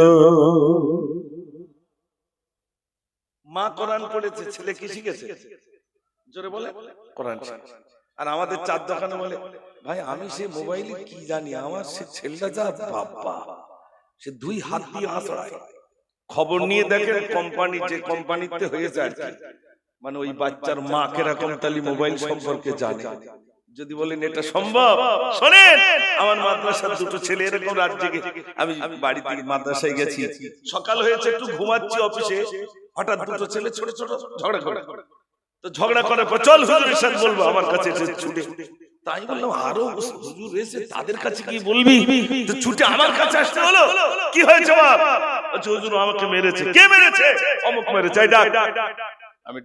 মা কোরআন পড়েছে, ছেলে কি শিখেছে? জোরে বলে কোরআন। আর আমাদের চার দোকানে বলে, ভাই আমি সে মোবাইলে কি জানি, আমার সে ছেলেটা যা বাবা, সে 2 হাত দিয়ে হাসড়ায়। খবর নিয়ে দেখেন কোম্পানি, যে কোম্পানিতে হয়েছে আর কি, মানে ওই বাচ্চার মা কিরকম তালি মোবাইল সম্পর্কে জানে। যদি বলেন এটা সম্ভব, শোনেন, আমার মাদ্রাসার 2টো ছেলে এরকম রাত জেগে, আমি বাড়ি থেকে মাদ্রাসায় গেছি, সকাল হয়েছে, একটু ঘুমাচ্ছি অফিসে, হঠাৎ 2টো ছেলে ছোট ছোট ঝগড়া করে। তো ঝগড়া করার পর চল হুজুরের সাথে বলবো, আমার কাছে এসে ছুটে। তাই বললাম আরো হুজুর এসে তাদের কাছে কি বলবি? তো ছুটে আমার কাছে আসতে হলো। কি হয়েছে বাপ? আচ্ছা হুজুর আমাকে মেরেছে। কে মেরেছে? অমুক মেরেছে। ডাক। আমি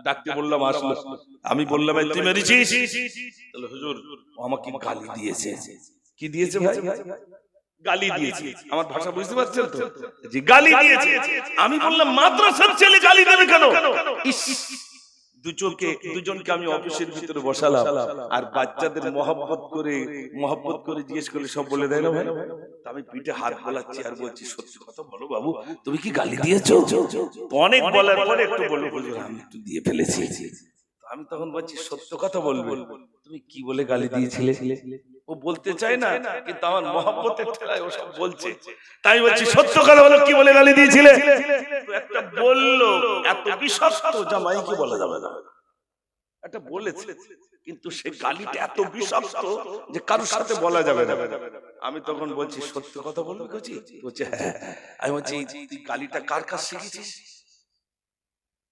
ডাকতে বললাম, আসলো। আমি বললাম, তুই মেরেছিস? তাহলে হুজুর আমাকে গালি দিয়েছে। কি দিয়েছে ভাই? গালি দিয়েছে। আমার ভাষা বুঝতে পারছেন তো? জি, গালি দিয়েছে। আমি বললাম, মাদ্রাসার ছেলে গালি দেবে কেন? দুজনকে আমি অফিসের ভিতরে বসালাম, আর বাচ্চাদের মহব্বত করে জিজ্ঞেস করলে সব বলে দেয় না ভাই। আমি পিঠে হাত বোলাচ্ছি আর বলছি, সত্যি কথা বলো বাবু, তুমি কি গালি দিয়েছো? অনেক বলার পরে একটু বললো, হুজুর আমি একটু দিয়ে ফেলেছি। আমি তখন বলছি, সত্য কথা বলবে, তুমি কি বলে গালি দিয়েছিলে? ও বলতে চায় না, কিন্তু আমার মহব্বতের ঠেলায় ও সব বলছে। তাই বলছি, সত্য কথা বলো, কি বলে গালি দিয়েছিলে? তো একটা বললো, এত বিষাক্ত যা মাইকে বলা যাবে না, একটা বলেছে, কিন্তু সে গালিটা এত বিষাক্ত যে কারোর সাথে বলা যাবে না। আমি তখন বলছি, সত্য কথা বলবি? বলছে হ্যাঁ। আমি বলছি, তুই গালিটা কার কাছে শিখেছিস?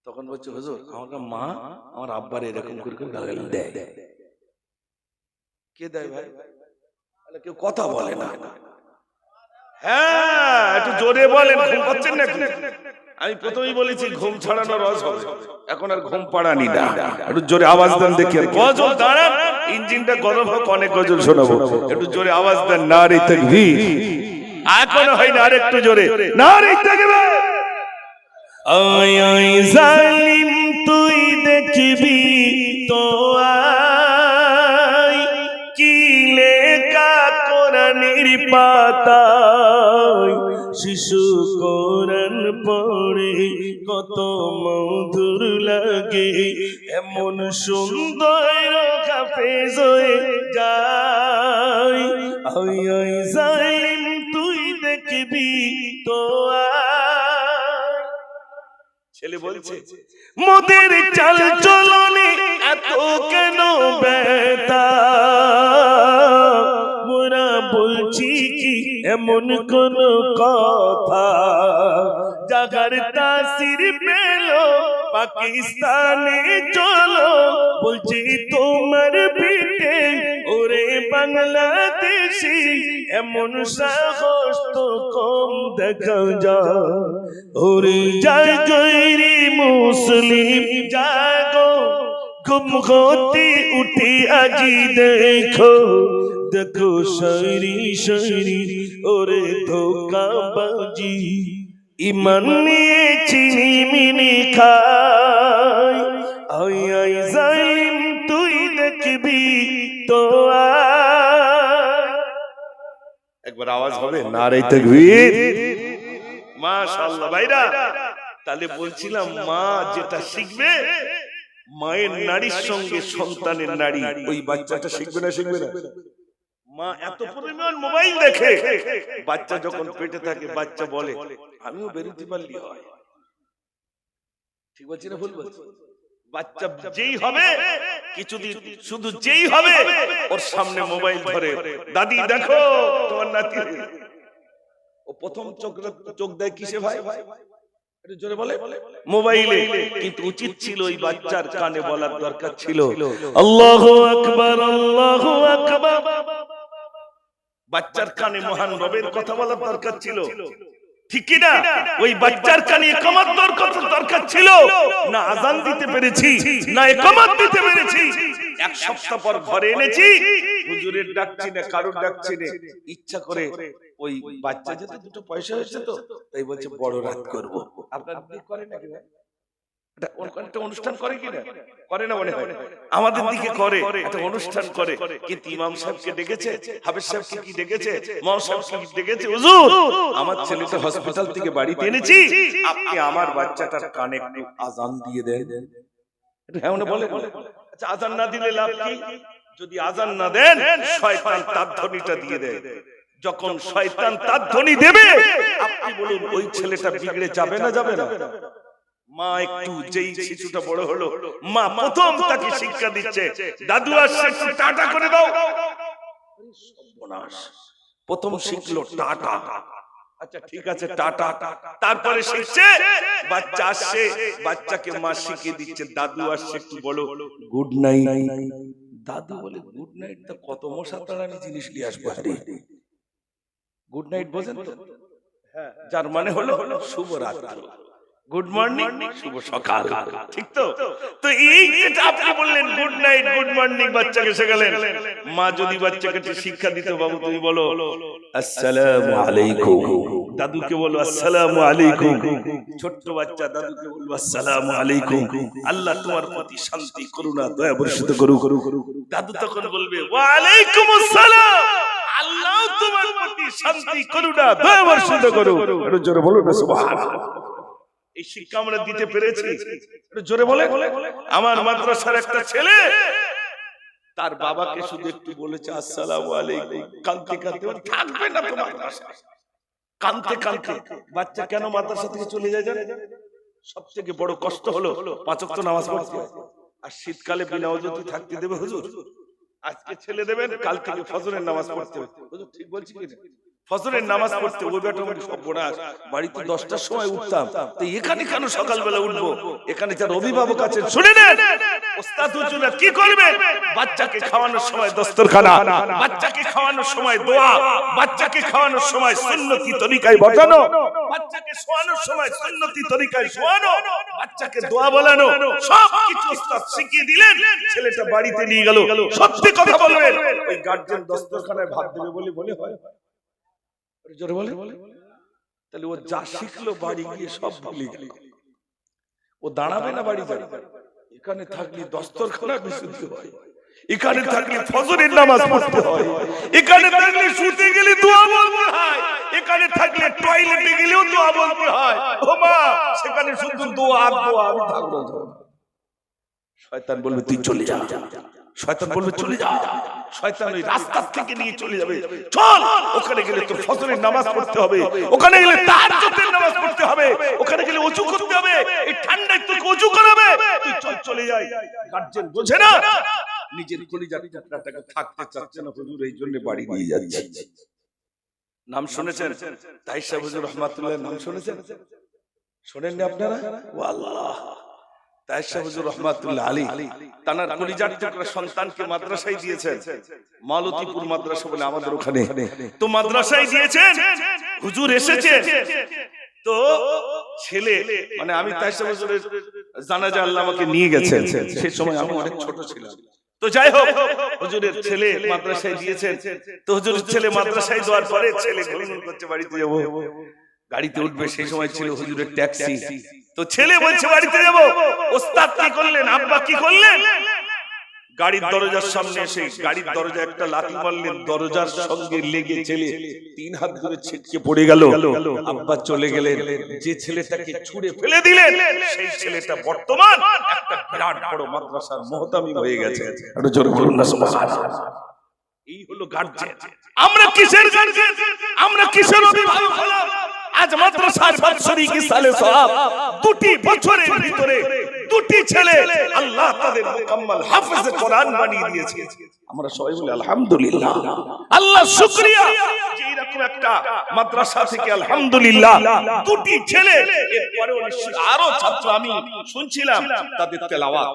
তখন বলছে, হুজুর আমার মা আমার আব্বার এরকম করে গালি দেয়। কে দেয় ভাই? কেউ কথা বলে না। হ্যাঁ, একটু জোরে বলেন, ঘুম পাচ্ছেন নাকি? আমি প্রথমেই বলেছি ঘুম ছাড়ানো রস হবে, এখন আর ঘুম পাড়ানি না। একটু জোরে আওয়াজ দেন দেখি। গজল দাঁড়ান, ইঞ্জিনটা গরম হোক, অনেক গজল শোনাবো। একটু জোরে আওয়াজ দেন, নারে তাকবীর। এখনো হয় না, আরেকটু জোরে, নারে তাকবীর। আয় আয় জালিম তুই দেখ দেখবি তো আয়, কি লেখা কোরআনের পাতায়, শিশু কোরআন পড়ে কত মধুর লাগে, এমন সুন্দর হাফেজ হয়ে যায়। ওই ওই জালিম তুই দেখবি তো আয়। ছেলে বলছে মোদের চাল চলনে এত কেন ব্যথা, মোরা বলছি কি এমন কোন কথা, জাগার তাসির পেল পাকিস্তানে চলো, বলছি তোমার পিঠে ওরে বাংলাদেশি, এমন সাহস তো কম দেখা যায়। ওরে জাগরে মুসলিম জাগো, ঘুম হতে উঠে আজি দেখো, দেখো শরী শরী ওরে ধোকাবাজি, ইমান নিয়ে চিনিমিনি খায়। আয় আয় জালিম তুই দেখবি তো আয়। একবার আওয়াজ হবে নারে তাকবীর। মাশাআল্লাহ ভাইরা, তাহলে বলছিলাম মা যেটা শিখবে, মায়ের নারীর সঙ্গে সন্তানের নারী, ওই বাচ্চাটা শিখবে না শিখবে না? মা এত পরিমাণ মোবাইল দেখে, বাচ্চা যখন পেটে থাকে বাচ্চা বলে আমিও বেরোতে পারলি হয়। ঠিক বলছি না ভুল বলছি? বাচ্চা যেই হবে কিছুদিন, শুধু যেই হবে ওর সামনে মোবাইল ধরে, দাদি দেখো তোমার নাতি, ও প্রথম চোখ দেয় কিসে ভাই? জোরে বলে মোবাইলে। কিন্তু উচিত ছিল ওই বাচ্চার কানে বলার দরকার ছিল আল্লাহু আকবার আল্লাহু আকবার, বাচ্চার কানে মহান রবের কথা বলার দরকার ছিল, ঠিক কি না? ওই বাচ্চার কানে ইকামত দরকার ছিল না, আজান দিতে পেরেছি না ইকামত দিতে পেরেছি। এক সপ্তাহ পর ঘরে এনেছি, হুজুরের ডাকছি না কারোর ডাকছি না, ইচ্ছা করে ওই বাচ্চা যেতে দুটো পয়সা হয়েছে তো তাই বলছে বড় রাত করব। আপনার দিকে করে নাকি ভাই? একটা অনুষ্ঠান করে কিনা? করে না মনে হয়? আমাদের দিকে করে, একটা অনুষ্ঠান করে। কিন্তু ইমাম সাহেবকে ডেকেছে, হাফেজ সাহেবকে কি ডেকেছে, মাও সাহেবকে কি ডেকেছে, হুজুর আমার ছেলেটা হসপিটাল থেকে বাড়িতে এনেছি, আপনি আমার বাচ্চাটার কানে একটু আজান দিয়ে দেন। হ্যাঁ মনে বলে। আচ্ছা আজান না দিলে লাভ কি? যদি আজান না দেন শয়তান তার ধ্বনিটা দিয়ে দেয়। যখন শয়তান তার ধ্বনি দেবে আপনি বলুন ওই ছেলেটা বিগড়ে যাবে না যাবে না? মা একটু যেই শিশুটা বড় হলো, মা প্রথম তাকে শিক্ষা দিচ্ছে, দাদু আসছে টাটা করে দাও। প্রথম শিখলো টাটা, আচ্ছা ঠিক আছে টাটা। তারপরে শিখছে বাচ্চা আসছে, বাচ্চাকে মা শিখিয়ে দিচ্ছে দাদু আসছে একটু বলো গুড নাইট। দাদু বলে গুড নাইট তো কত মশা তাড়ানি জিনিস নিয়ে আসবো। গুড নাইট বোঝেন তো? যার মানে হলো শুভ রাত্রি, গুড মর্নিং শুভ সকাল, ঠিক তো? তো এই যেটা আপনি বললেন গুড নাইট গুড মর্নিং বাচ্চাকে শেখালেন, মা যদি বাচ্চাকে শিক্ষা দিত, বাবু তুমি বলো আসসালামু আলাইকুম, দাদুকে বলো আসসালামু আলাইকুম, ছোট্ট বাচ্চা দাদুকে বলবো আসসালামু আলাইকুম, আল্লাহ তোমার প্রতি শান্তি করুণা দয়া বর্ষিত করুক। দাদু তখন বলবে ওয়া আলাইকুম আসসালাম, আল্লাহ তোমার প্রতি শান্তি করুণা দয়া বর্ষিত করুক। একটু জোরে বলো না সুবহানাল্লাহ। এই শিক্ষা আমরা দিতে পেরেছি? একটু জোরে বলে। আমার মাদ্রাসার একটা ছেলে তার বাবাকে শুধু একটু বলেছে আসসালামু আলাইকুম, কাঁদতে কাঁদতে থাকবে না তোমার মাদ্রাসায়, কাঁদতে কাঁদতে বাচ্চা কেন মাদ্রাসা থেকে চলে যায় জানেন? সবথেকে বড় কষ্ট হলো 5 ওয়াক্ত নামাজ পড়তে, আর শীতকালে বিনা ওযুতে থাকতে দেবে হুজুর? আজকে ছেলে দেবেন, কাল থেকে ফজরের নামাজ পড়তে হবে। হুজুর ঠিক বলছি কি না? ফজরের নামাজ পড়তে ওই বেটা সব বোনাস, বাড়িতে 10টার সময় উঠতাম, তো এখানে কেন সকালবেলা উঠবো? এখানে যার অভিভাবক আছেন শুনে নেন, ওস্তাদ হুজুররা কি করবে? বাচ্চাকে খাওয়ানোর সময় দস্তরখানা, বাচ্চাকে খাওয়ানোর সময় দোয়া, বাচ্চাকে খাওয়ানোর সময় সুন্নতি তরিকায় বসানো, বাচ্চাকে শোয়ানোর সময় সুন্নতি তরিকায় শোয়ানো, বাচ্চাকে দোয়া বলানো, সব কিছু ওস্তাদ শিখিয়ে দিলেন। ছেলেটা বাড়িতে নিয়ে গেল, সত্যি কথা বলবেন ওই গার্জিয়ান দস্তরখানায় ভাত দেবে বলে বলে হয়? জোরে বলে। তাহলে ও যা শিখলো বাড়ি গিয়ে সব ভুলে গেল। ও দাঁড়াবে না বাড়ি যাবে, এখানে থাকলে দস্তরখানা বিশুদ্ধ হয়, এখানে থাকলে ফজরের নামাজ পড়তে হয়, এখানে থাকলে শুতে গেলে দোয়া বলতে হয়, এখানে থাকলে টয়লেটে গেলেও দোয়া বলতে হয়। ও মা, সেখানে শুধু দোয়া আর দোয়া, আমি থাকবো না। শয়তান বলবে তুই চলে যা, শয়তান বলবে চলে যা, শয়তান ওই রাস্তা থেকে নিয়ে চলে যাবে। চল, ওখানে গেলে তোর ফজরের নামাজ পড়তে হবে, ওখানে গেলে তাহাজ্জুদের নামাজ পড়তে হবে, ওখানে গেলে ওযু করতে হবে, এই ঠান্ডায় তোকে ওযু করাবে, তুই চল চলে যাই। গার্জিয়ান বোঝে না, নিজের কলিজার টুকরাটাকে থাকতে চাচ্ছে না, হুজুর এই জন্য বাড়ি নিয়ে যাচ্ছে। নাম শুনেছেন তাইশা হুজুর রহমাতুল্লাহ, নাম শুনেছেন? শোনেননি আপনারা? ও আল্লাহ, তাইশা হুজুর রহমাতুল্লাহ আলাইহি তানার কলিজার টুকরা সন্তানকে মাদ্রাসায় দিয়েছেন, মালতীপুর মাদ্রাসা বলে আমাদের ওখানে, তো মাদ্রাসায় দিয়েছেন। হুজুর এসেছেন, তো ছেলে, মানে আমি তাইশা হুজুরের জানাজা আল্লাহ আমাকে নিয়ে গেছেন, সেই সময় আমি অনেক ছোট ছিলাম। তো যাই হোক, হুজুরের ছেলে মাদ্রাসায় দিয়েছেন, তো হুজুরের ছেলে মাদ্রাসায় দেওয়ার পরে ছেলে ঘুরঘুর করছে বাড়িতে যাবো, গাড়িতে উঠবে, সেই সময় ছিল হুজুরের ট্যাক্সি। তো ছেলে বলছে বাড়িতে যাবো, ওস্তাদ কি করলেন, আব্বা কি করলেন, গাড়ির দরজার সামনে এসে গাড়ির দরজা একটা লাথি মারলেন, দরজার সঙ্গে লেগে ছেলে 3 হাত ধরে ছিটকে পড়ে গেল। আব্বা চলে গেলেন, যে ছেলেটাকে ছুঁড়ে ফেলে দিলেন সেই ছেলেটা বর্তমান একটা বিরাট বড় মাদ্রাসার মুহতামি হয়ে গেছে। একটু জোরে বলুন না সুবহানাল্লাহ। এই হলো গার্জিয়ান। আমরা কিসের গার্জিয়ান, আমরা কিসের অভিভাবক হলাম? আজ মাদ্রাসার বাৎসরিক সালে সওয়াব, 2টি বছরের ভিতরে 2টি ছেলে আল্লাহ তাদের মুকাম্মাল হাফেজে কোরআন বানিয়ে দিয়েছে। আমরা সবাই বলি আলহামদুলিল্লাহ, আল্লাহ শুকরিয়া যে এরকম একটা মাদ্রাসা থেকে আলহামদুলিল্লাহ 2টি ছেলে, এরপরেও নিশ্চয়ই আরো ছাত্র আমি শুনছিলাম তাদের তেলাওয়াত,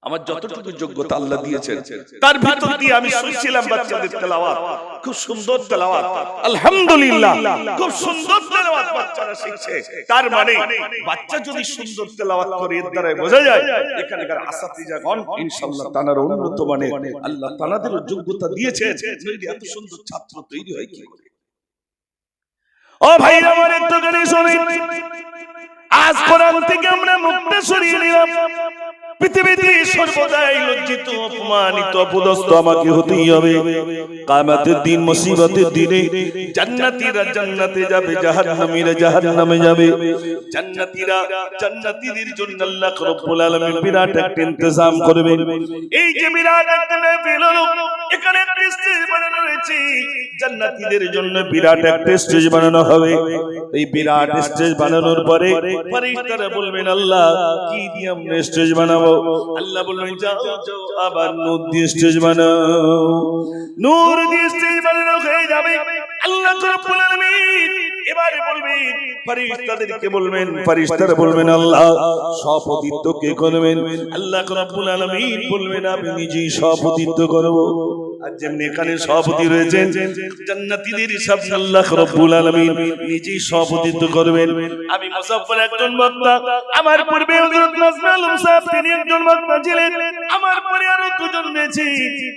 আমার যতটুকু যোগ্যতা আল্লাহ দিয়েছেন তার ভিতর দিয়ে আমি শুনছিলাম বাচ্চাদের তেলাওয়াত, খুব সুন্দর তেলাওয়াত, আলহামদুলিল্লাহ খুব সুন্দর তেলাওয়াত বাচ্চারা শিখছে। তার মানে বাচ্চা যদি সুন্দর তেলাওয়াত করে, এর দ্বারা বোঝা যায় এখানকার আসাতিজাগণ ইনশাআল্লাহ তানার উন্নত মানের আল্লাহ তানাদের যোগ্যতা দিয়েছে, যদি এত সুন্দর ছাত্র তৈরি হয় কি করে। ও ভাইরা আমার, একটু করে শুনুন, আজ কোরআন থেকে আমরা মুখটা সরিয়ে নিলাম। পৃথিবীতে সর্বদাই লজ্জিত, অপমানিত, অপদস্থ আমাকে হতেই হবে। কিয়ামতের দিন, মুসিবতের দিনে জান্নাতীরা জান্নাতে যাবে, জাহান্নামীরা জাহান্নামে যাবে। জান্নাতীরা জান্নাতীদের জন্য আল্লাহ রাব্বুল আলামিন বিরাট একটা ইন্তজাম করবেন। এই যে বিরাট একটা মেহফিল হলো, এখানে একটা স্টেজ বানানো হয়েছে, জান্নাতীদের জন্য বিরাট একটা স্টেজ বানানো হবে। এই বিরাট স্টেজ বানানোর পরে ফেরেশতারা বলবেন আল্লাহ কি দিয়ে আমরা স্টেজ বানাবো? আল্লাহ বলবেন যাও যাও, আবার নূর দিয়ে স্টেজ বানাও। নূর দিয়ে স্টেজ বানানো হয়ে যাবে। আল্লাহ রাব্বুল আলামিন এবারে বলবেন ফেরেশতাদেরকে, বলবেন ফেরেশতারা বলবেন আল্লাহ সভাপতিত্ব কে করবেন? আল্লাহ রাব্বুল আলামিন বলবেন আমি নিজেই সভাপতিত্ব করব। আর যেমনি এখানে সভাপতি রয়েছেন, জান্নাতীদের সামনে আল্লাহ রাব্বুল আলামিন নিজেই সভাপতিত্ব করবেন। আমি মুজাফফর একজন বক্তা, আমার পূর্বে হযরত নাজমুল আলম সাহেব তিনি একজন বক্তা ছিলেন, আমার পরে আরো দুজন রয়েছে।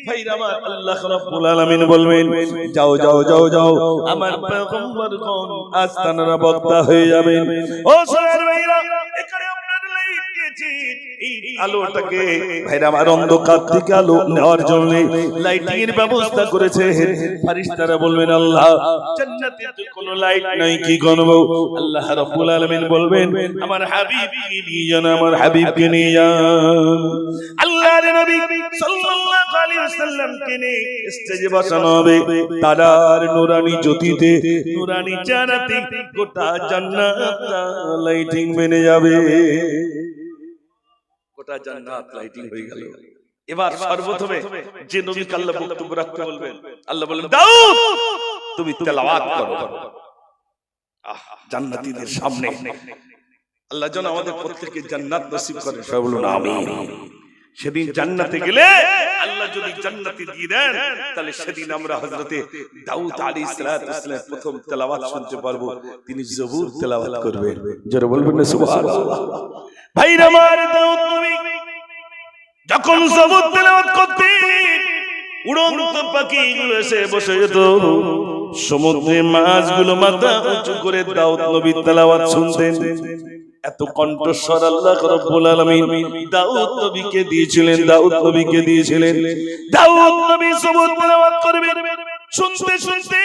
ভাইরা আমার, আল্লাহ রাব্বুল আলামিন বলবেন যাও যাও যাও যাও, আমার পয়গম্বরগণ আজ তানারা বক্তা হয়ে যাবেন। ও সোনার ভাইরা, এখানে আপনার লাইট দিয়েছি, এই আলোটাকে ভাইরা আমার অন্ধকার থেকে আলো নেওয়ার জন্য লাইটিং এর ব্যবস্থা করেছে। ফেরেশতারা বলবেন আল্লাহ জান্নাতে তো কোনো লাইট নাই, কি করব? আল্লাহ রাব্বুল আলামিন বলবেন আমার হাবিবকে নিয়ে যান, আমার হাবিবকে নিয়ে যান। আল্লাহর নবী সাল্লাল্লাহু আলাইহি ওয়াসাল্লামকে নিয়ে স্টেজে বসানো হবে, তারার নূরানি জ্যোতিতে, নূরানি জান্নাতে গোটা জান্নাত লাইটিং মেনে যাবে, গোটা জান্নাত লাইটিং হয়ে গেল। এবার সর্বপ্রথমে যে নবীকে আল্লাহ বক্তব্য রাখতে বলবেন, আল্লাহ বলেন দাউদ তুমি তেলাওয়াত করো জান্নাতীদের সামনে। আল্লাহ যেন আমাদের প্রত্যেককে জান্নাত নসিব করেন, সবাই বলুন আমিন। সেদিন জান্নাতে গেলে আল্লাহ যদি জান্নাতে দিয়ে দেন, তাহলে সেদিন আমরা হযরতে দাউদ আলাইহিস সালাম প্রথম তেলাওয়াত শুনতে পারবো। তিনি জবুর তেলাওয়াত করবেন, যারা বলবেন না সুবহানাল্লাহ। ভাইরা আমার, দাউদ নবী যখন জবুর তেলাওয়াত করতেন, উড়ন্ত পাখিগুলো এসে বসে যেত, সমুদ্রের মাছগুলো মাথা উঁচু করে দাউদ নবীর তেলাওয়াত শুনতেন। এত কণ্ঠস্বর আল্লাহ রাব্বুল আলামিন দাউদ নবীকে দিয়েছিলেন। দাউদ নবীকে দিয়েছিলেন। দাউদ নবী জবর তেলাওয়াত করবেন, শুনতে শুনতে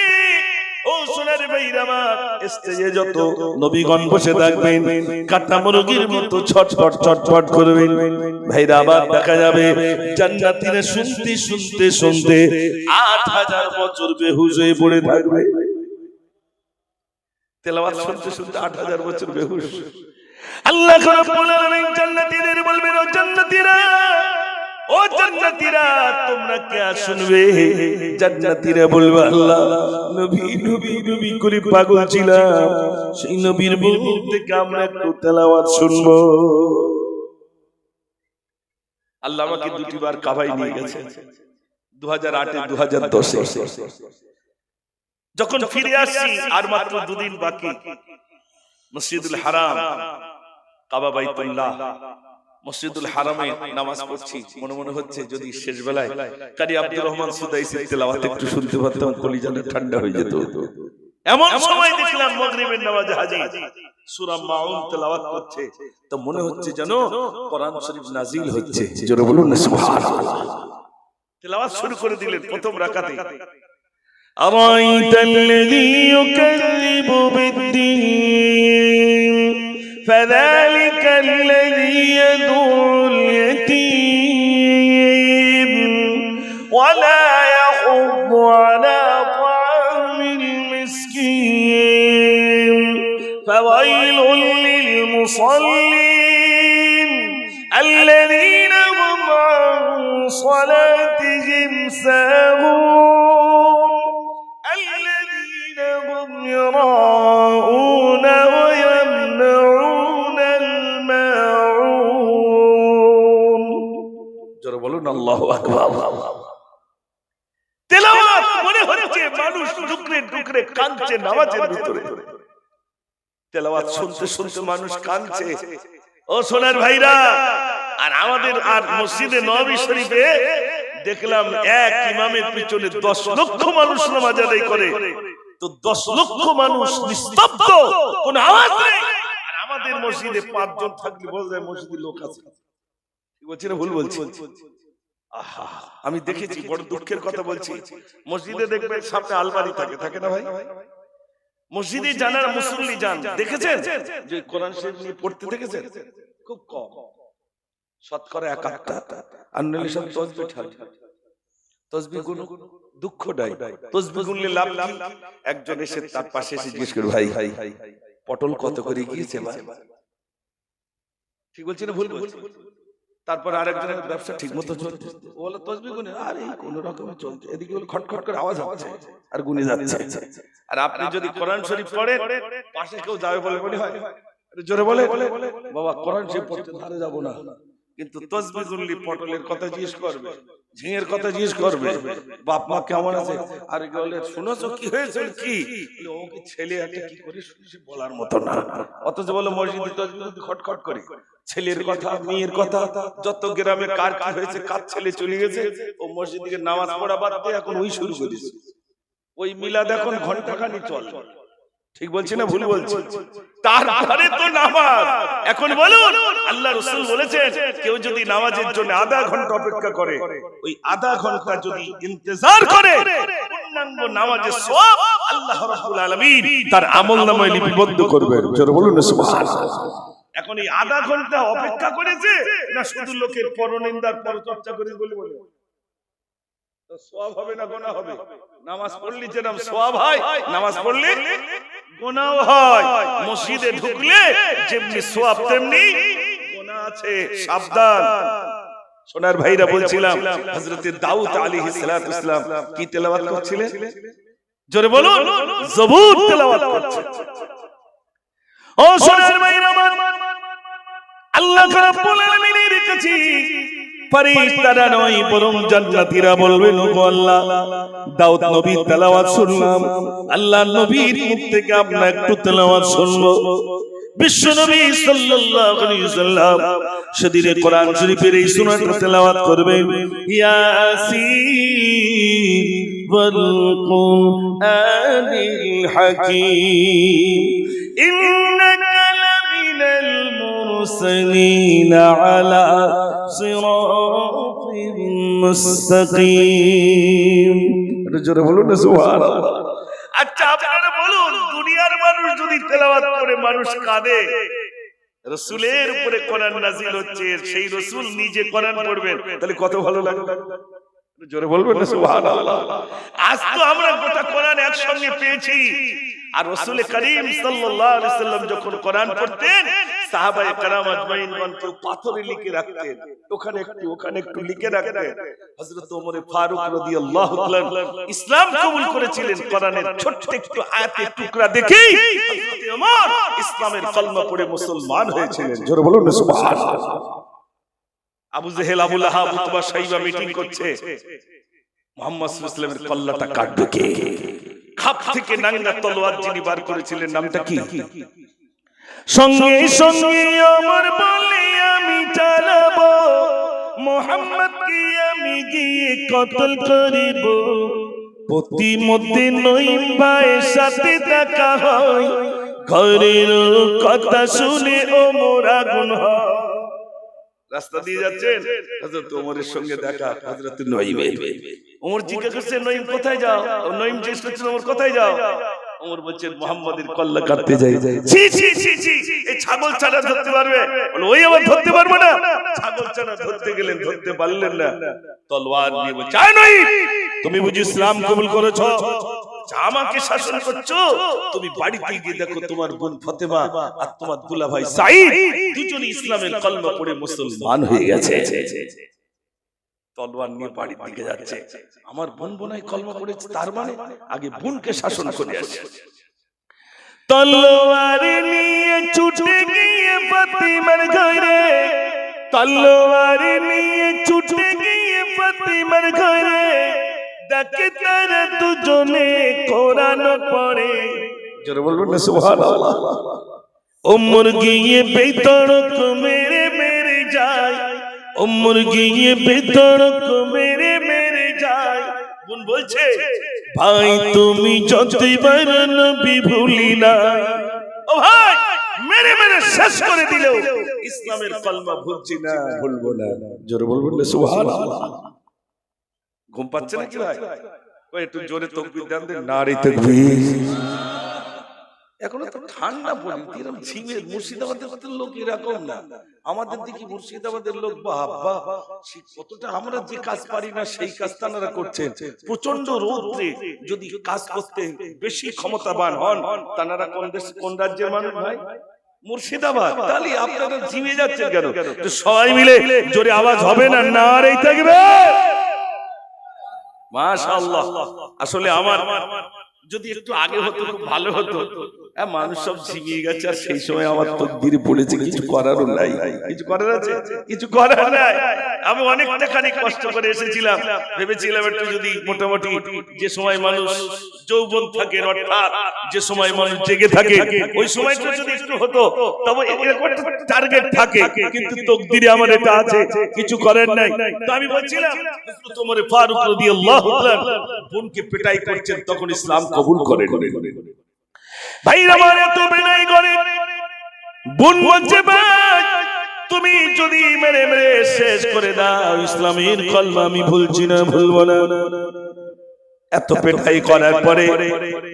ও সোনার ভাইরা আমার স্টেজে যত নবীগণ বসে থাকবেন কাটা মুরগির মতো ছটফট ছটফট করবেন। ভাইরা আবার দেখা যাবে জান্নাতীরা শুনতে শুনতে শুনতে 8000 বছর বেহুশ হয়ে পড়ে থাকবে। তেলাওয়াত শুনতে শুনতে 8000 বছর বেহুশ। আল্লাহ রাব্বুল আলামিন জান্নাতীদের বলবেন, ও জান্নাতীরা, ও জান্নাতীরা, তোমরা কে শুনবে? জান্নাতীরা বলবে, আল্লাহ নবী নবী নবী করে পাগল ছিলাম, সেই নবীর মুখ থেকে আমরা একটু তেলাওয়াত শুনবো। আল্লাহ আমাকে দুটিবার কাবায় নিয়ে গেছে, 2008 এ 2010 এ। যখন ফিরে আসছি আর মাত্র 2 দিন বাকি, মসজিদুল হারাম, কাবা বাইতুল্লাহ, মসজিদুল হারামে নামাজ পড়ছি। মনে মনে হচ্ছে যদি শেষ বেলায় কারি আব্দুর রহমান সুদাইসির তেলাওয়াত একটু শুনতে পারতাম, কলিজাটা ঠান্ডা হয়ে যেত। এমন সময় দেখলাম মাগরিবের নামাজে হাজির সূরা মাউন তেলাওয়াত করছে, তো মনে হচ্ছে যেন কোরআন শরীফ নাজিল হচ্ছে। জোরে বলুন না সুবহানাল্লাহ। তেলাওয়াত শুরু করে দিলেন প্রথম রাকাতে, আরাইতাল্লাযী ইউকাযযিবু বিদ্দীন فذلك الذي يدعو اليتيم ولا يحض على طعام المسكين فويل للمصلين الذين هم عن صلاتهم ساهون الذين هم يراءون ويمنعون الماعون। জোরে বলুন আল্লাহু আকবার। তেলাওয়াত মনে হচ্ছে মানুষ ডুকরে ডুকরে কাঁদছে নামাজের ভিতরে। তেলাওয়াত শুনতে শুনতে মানুষ কাঁদছে। ও সোনার ভাইরা, আর আমাদের আর মসজিদে নববী শরীফে দেখলাম এক ইমামের পিছনে 10 লক্ষ মানুষ নামাজ আদায় করে। তো 10 লক্ষ মানুষ নিস্তব্ধ, কোন আওয়াজ নেই। আর আমাদের মসজিদে 5 জন থাকলে বোঝা যায় মসজিদে লোক আছে। কি বলছি না ভুল বলছি? আহা, আমি দেখেছি, বড় দুঃখের কথা বলছি, মসজিদে দেখবেন সামনে আলমারি থাকে, থাকে না ভাই? মসজিদে জানার মুসল্লি যান, দেখেছেন যে কোরআন শরীফ নিয়ে পড়তে দেখেছেন? খুব কম, শতকরা 1-8টা। আর নইলে সব তাসবিহ ঠাল, তাসবিহ গুণ দুঃখ নাই, তাসবিহ গুনলে লাভ কি? একজন এসে তার পাশে এসে জিজ্ঞেস করে, ভাই পটল কত করে গিয়েছে ভাই? ঠিক বলছি না ভুল বলছি? তারপর আরেকজনের ব্যবসা ঠিকমতো চলছে, ও বলে তাসবিহ গুনে, আরে কোন রকমে চলছে, এদিকে বলে খটখট করে আওয়াজ হচ্ছে আর গুনে যাচ্ছে। আর আপনি যদি কোরআন শরীফ পড়েন, পাশে কেউ যাবে বলে মনে হয়? জোরে বলে, বাবা কোরআন শরীফ পড়তে ধারে যাব না, কিন্তু তাসবিহ গুনলি পটলের কথা জিজ্ঞেস করবে, ঝিঙের কথা জিজ্ঞেস করবে, বাপ মা কেমন আছে, আর বলে শুনেছো কি হয়েছে, কি ও কি ছেলে একটা কি করে শুনেছি বলার মতো না। অথচ বলে মসজিদে তাসবিহ খটখট করে ছেলের কথা, মেয়ের কথা, যত গ্রামে কার কি হয়েছে, কার ছেলে চলে গেছে, ও মসজিদে নামাজ পড়া বাদ দিয়ে এখন ওই শুরু করেছে। ওই মিলাদ এখন ঘন্টাখানি চল। ঠিক বলছি না ভুল বলছি? তারপরে তো নামাজ। এখন বলুন, আল্লাহ রাসূল বলেছেন কেউ যদি নামাজের জন্য আধা ঘন্টা অপেক্ষা করে, ওই আধা ঘন্টা যদি ইন্তজার করে, পূর্ণাঙ্গ নামাজের সওয়াব আল্লাহ রাব্বুল আলামিন তার আমলনামায় লিপিবদ্ধ করবেন। জোরে বলুন না সুবহানাল্লাহ। এখন এই আধা ঘন্টা অপেক্ষা করেছে না শুধু লোকের পরনিন্দার পরচর্চা করে বলে বলে? তো সওয়াব হবে না গুনাহ হবে? নামাজ পড়লে যেরকম সওয়াব হয়, নামাজ পড়লে গুনাহ হয়। মসজিদে ঢুকলে যেমনি সওয়াব তেমনি গুনাহ আছে, সাবধান। সোনার ভাইরা বলছিলাম, হযরতে দাউদ আলাইহিস সালাতু ওয়াসসালাম কি তেলাওয়াত করছিলেন? জোরে বলুন, জবুর তেলাওয়াত করছেন। ও সোনার ভাইরা, আল্লাহ রাব্বুল আলামিনের কাছে ফেরেশতারা নয় বরং জান্নাতীরা বলবেন, ও আল্লাহ, দাউদ নবীর তেলাওয়াত শুনলাম, আল্লাহর নবীর মুখ থেকে আমরা একটু তেলাওয়াত শুনবো। বিশ্ব নবী সাল্লাল্লাহু আলাইহি ওয়াসাল্লাম সেদিনে কোরআন শরীফের এই সূরাটা তেলাওয়াত করবেন, ইয়াসিন ওয়াল কুরআনিল হাকীম ইন্নাকা লামিনাল المرسلين على صراط مستقيم জোরে বলুন না সুবহানাল্লাহ। আচ্ছা আপনারা বলুন, দুনিয়ার মানুষ যদি তেলাওয়াত করে মানুষ কাঁদে, রাসূলের উপরে কোরআন নাযিল হচ্ছে, সেই রাসূল নিজে কোরআন পড়বেন, তাহলে কত ভালো লাগবে। জোরে বলবেন না সুবহানাল্লাহ। আজ তো আমরা গোটা কোরআন একসঙ্গে পেয়েছি। আর রাসূল করিম সাল্লাল্লাহু আলাইহি সাল্লাম যখন কোরআন পড়তেন, সাহাবায়ে কেরাম আজমাইনগণ কেউ পাথরে লিখে রাখতেন, ওখানে একটু লিখে রাখতেন। হযরত ওমর ফারুক রাদিয়াল্লাহু তাআলা ইসলাম কবুল করেছিলেন কোরআনের ছোট্ট একটু আয়াতের টুকরা দেখেই। হযরত ওমর ইসলামের কলমা পড়ে মুসলমান হয়েছিলেন। জোরে বলুন না সুবহানাল্লাহ। আবু জেহেল, আবু লাহাব, উতবা, শাইবা মিটিং করছে, মুহাম্মদ সাল্লাল্লাহু আলাইহি ওয়াসাল্লামের কল্লাটা কাটবে কে? খাপ থেকে নাঙ্গা তলোয়ার যিনি বার করেছিলেন, নামটা কি? সঙ্গে সঙ্গে ওমর বলে আমি চালাবো, মুহাম্মদকে আমি গিয়ে কতল করিব। প্রতিমধ্যে নঈম ভাইয়ের সাথে দেখা হয়, ঘরের কথা শুনে ওমর আগুন হয়। রাস্তা দিয়ে যাচ্ছেন, হযরত ওমরের সঙ্গে দেখা, হযরত নঈম। ওমর জিজ্ঞাসা করছে, নঈম কোথায় যাও? নঈম জিজ্ঞেস করছে, ওমর কোথায় যাও? ওমর বলছে, মুহাম্মাদের কল্লা কাটতে যাই। ছি ছি ছি ছি, এই ছাগল ছাড়া ধরতে পারবে? বলে, ওই আবার ধরতে পারবে না। ছাগল ছাড়া ধরতে গেলেন, ধরতে পারলেন না, তলোয়ার নিয়ে বলছে, আয় নঈম, তুমি বুঝি ইসলাম কবুল করেছো? আমাকে শাসন করছো? তুমি বাড়িতে গিয়ে দেখো তোমার বোন ফাতেমা আর তোমার দুলা ভাই সাঈদ দুজনই ইসলামের কলমা পড়ে মুসলমান হয়ে গেছে। তলোয়ার নিয়ে বাড়ির দিকে যাচ্ছে। আমার বোন বোনাই কলমা পড়েছে, তার মানে আগে বোনকে শাসন করে আসে। তলোয়ার নিয়ে ছুটে গিয়ে ফাতেমার ঘরে, তলোয়ার নিয়ে ছুটে গিয়ে ফাতেমার ঘরে, দেখে তারা দুজনে কোরআন পড়ে। জোরে বলবেন না সুবহানাল্লাহ। ওমর গিয়ে বেতরক মেরে মেরে যায়, ওমর গিয়ে বেতরক মেরে মেরে যায়। বোন বলছে, ভাই তুমি যতবার নবী ভুলি না, ও ভাই মেরে মেরে শেষ করে দিলেও ইসলামের কলমা ভুলছি না, ভুলবো না। জোরে বলবেন না সুবহানাল্লাহ। ঘুম পাচ্ছে নাকি ভাই? ওই একটু জোরে তাকবীর দেন, নারে তাকবীর। এখনো তো ঠান্ডা পড়ে, এরকম ঝিমে। মুর্শিদাবাদের লোক এরকম না, আমাদের দিকে মুর্শিদাবাদের লোক বাবা কতটা, আমরা যে কাজ পারি না সেই কাজ তারা করছেন। প্রচন্ড রোদে যদি কাজ করতে বেশি ক্ষমতাবান হন, তারা কোন দেশ, কোন রাজ্যের মানুষ ভাই? মুর্শিদাবাদ। তাহলে আপনারা ঝিমে যাচ্ছেন কেন? সবাই মিলে জোরে আওয়াজ হবে না, নারে তাকবীর। মাশাআল্লাহ। আসলে আমার যদি একটু আগে হতো খুব ভালো হতো। মানুষ সব ঝিমিয়ে গেছে, আর সেই সময় আমার তাকবীর পড়েছে, কিছু করারও নাই। কিছু করার আছে? কিছু করার নাই। আমি অনেকটা খানিক কষ্ট করে এসেছিলাম, ভেবেছিলাম একটু যদি মোটামুটি যে সময় মানুষ যৌবন থাকে, অর্থাৎ যে সময় মানুষ জেগে থাকে, ওই সময়টা যদি একটু হতো, তবে এরকম একটা টার্গেট থাকে। কিন্তু তাকদীরে আমার এটা আছে, কিছু করার নাই। তো আমি বলছিলাম, হযরত ওমর ফারুক রাদিয়াল্লাহু তাআলা বোনকে পেটাই করছেন, তখন ইসলাম কবুল করে। ভাইরা আমার এত বেনাই করে, বোন বলছে, ভাই তুমি যদি মেরে মেরে শেষ করে দাও ইসলামের কলমা, আমি ভুলছি না, ভুলবো না। এত পেটাই করার পরে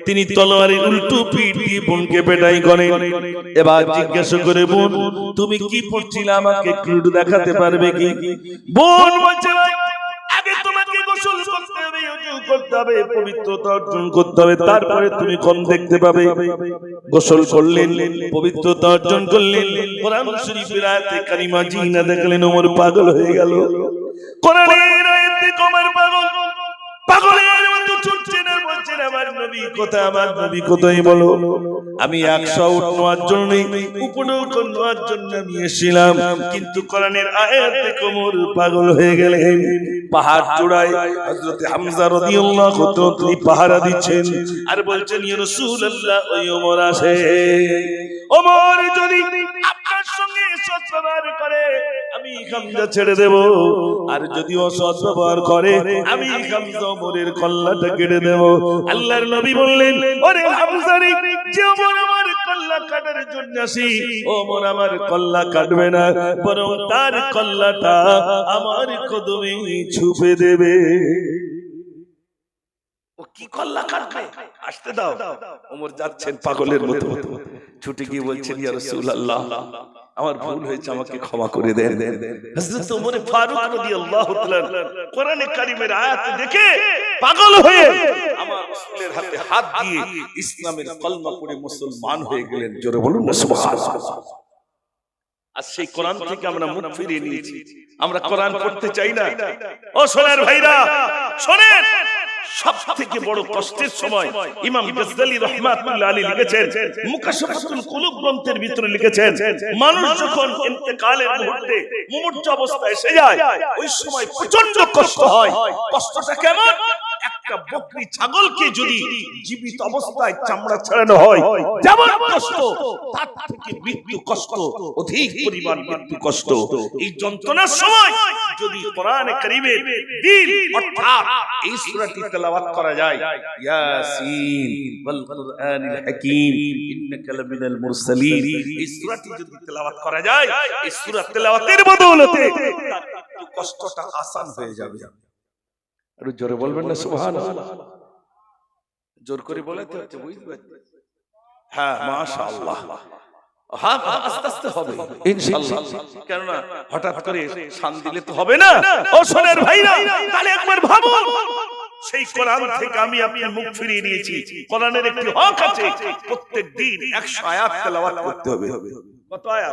তিনি তলোয়ারের উল্টো পিঠ দিয়ে বোনকে পেটাই করেন। এবার জিজ্ঞাসা করে, বোন তুমি কি পড়ছিলে, আমাকে একটু দেখাতে পারবে কি? বোন বলছে, আগে তোমাকে গোসল করতে হবে, ওযু করতে হবে, পবিত্রতা অর্জন করতে হবে, তারপরে তুমি কোন দেখতে পাবে। গোসল করলেন, পবিত্রতা অর্জন করলেন, কোরআন শরীফের আয়াতে কারিমা জিনা দেখলেন, ওমর পাগল হয়ে গেল। কোরআনের আয়াতে ওমর পাগলের মতো ছুটছেন আর বলছেন, আমার নবী কোথায়, আমার নবী কোথায় বলো। আমি 100 উট নেওয়ার জন্য, উপরে নেওয়ার জন্য আমি এসেছিলাম, কিন্তু কোরআনের আয়াত দেখে ওমর পাগল হয়ে গেলেন। পাহাড় চূড়ায় হযরত হামজা রাদিয়াল্লাহু তাআলা তিনি পাহারা দিচ্ছেন আর বলছেন, ইয়া রাসূলুল্লাহ, ওই ওমর আসে। ওমর যদি আপনার সঙ্গে সৎ ব্যবহার করে আমি হামজা ছেড়ে দেব, আর যদি অসৎ ব্যবহার করে আমি হামজা ওমরের কল্লাটা কেটে দেব। আল্লাহর নবী বললেন, ওরে হামজা রে, যে ওমর আমার কল্লা কাটার জন্য আসি, ওমর আমার কল্লা কাটবে না, বরং তার কল্লাটা আমার কদমে ছুপে দেবে। ও কি কল্লা কাটবে, আসতে দাও। ওমর যাচ্ছেন পাগলের মতো, ছুটে গিয়ে বলছেন, ইয়া রাসূলুল্লাহ, আমার ভুল হয়েছে, আমাকে ক্ষমা করে দেন। হযরত ওমর ফারুক রাদিয়াল্লাহু তাআলা কোরআনে কারীমের আয়াত দেখে পাগল হয়ে আমার রাসূলের হাতে হাত দিয়ে ইসলামের কলমা পড়ে মুসলমান হয়ে গেলেন। জোরে বলুন না সুবহানাল্লাহ। আর সেই কোরআন থেকে আমরা মুখ ফিরিয়ে নিয়েছি, আমরা কোরআন পড়তে চাই না। ও সোনার ভাইরা শোনেন, সবথেকে বড় কষ্টের সময় ইমাম গজদালী রাহমাতুল্লাহ আলাইহি লিখেছেন, মুকাশফাতুল কুলুব গ্রন্থের ভিতরে লিখেছেন, মানুষ যখন ইন্তেকালের মুহূর্তে মুমূর্ষ অবস্থায় এসে যায়, ওই সময় প্রচন্ড কষ্ট হয়। কষ্টটা কেমন? একটা বকরি ছাগলকে যদি জীবিত অবস্থায় চামড়া ছাড়ানো হয় যেমন কষ্ট, তার থেকে মৃত্যু কষ্ট অধিক পরিমাণ মৃত্যু কষ্ট। এই যন্ত্রণার সময় যদি কোরআনে কারীমের দিল অর্থাৎ এই সূরাটি তেলাওয়াত করা যায়, ইয়াসিন ওয়াল কুরআনিল হাকীম ইন্নাকা লামিনাল মুরসালিন, এই সূরাটি যদি তেলাওয়াত করা যায়, এই সূরা তেলাওয়াতের বদৌলতে কষ্টটা আসান হয়ে যাবে। আর জোরে বলবেন না সুবহানাল্লাহ। জোর করে বলতে হচ্ছে, বুঝতে? হ্যাঁ মাশাআল্লাহ। হ্যাঁ আস্তে আস্তে হবে ইনশাআল্লাহ, কেন না হঠাৎ করে শান দিলে তো হবে না। ও সোনার ভাইরা, তাহলে একবার ভাবুন, সেই কোরআন থেকে আমি আপনার মুখ ফিরিয়ে নিয়েছি। কোরআনের একটি হক আছে, প্রত্যেক দিন 100 আয়াত তেলাওয়াত করতে হবে। কত আয়াত?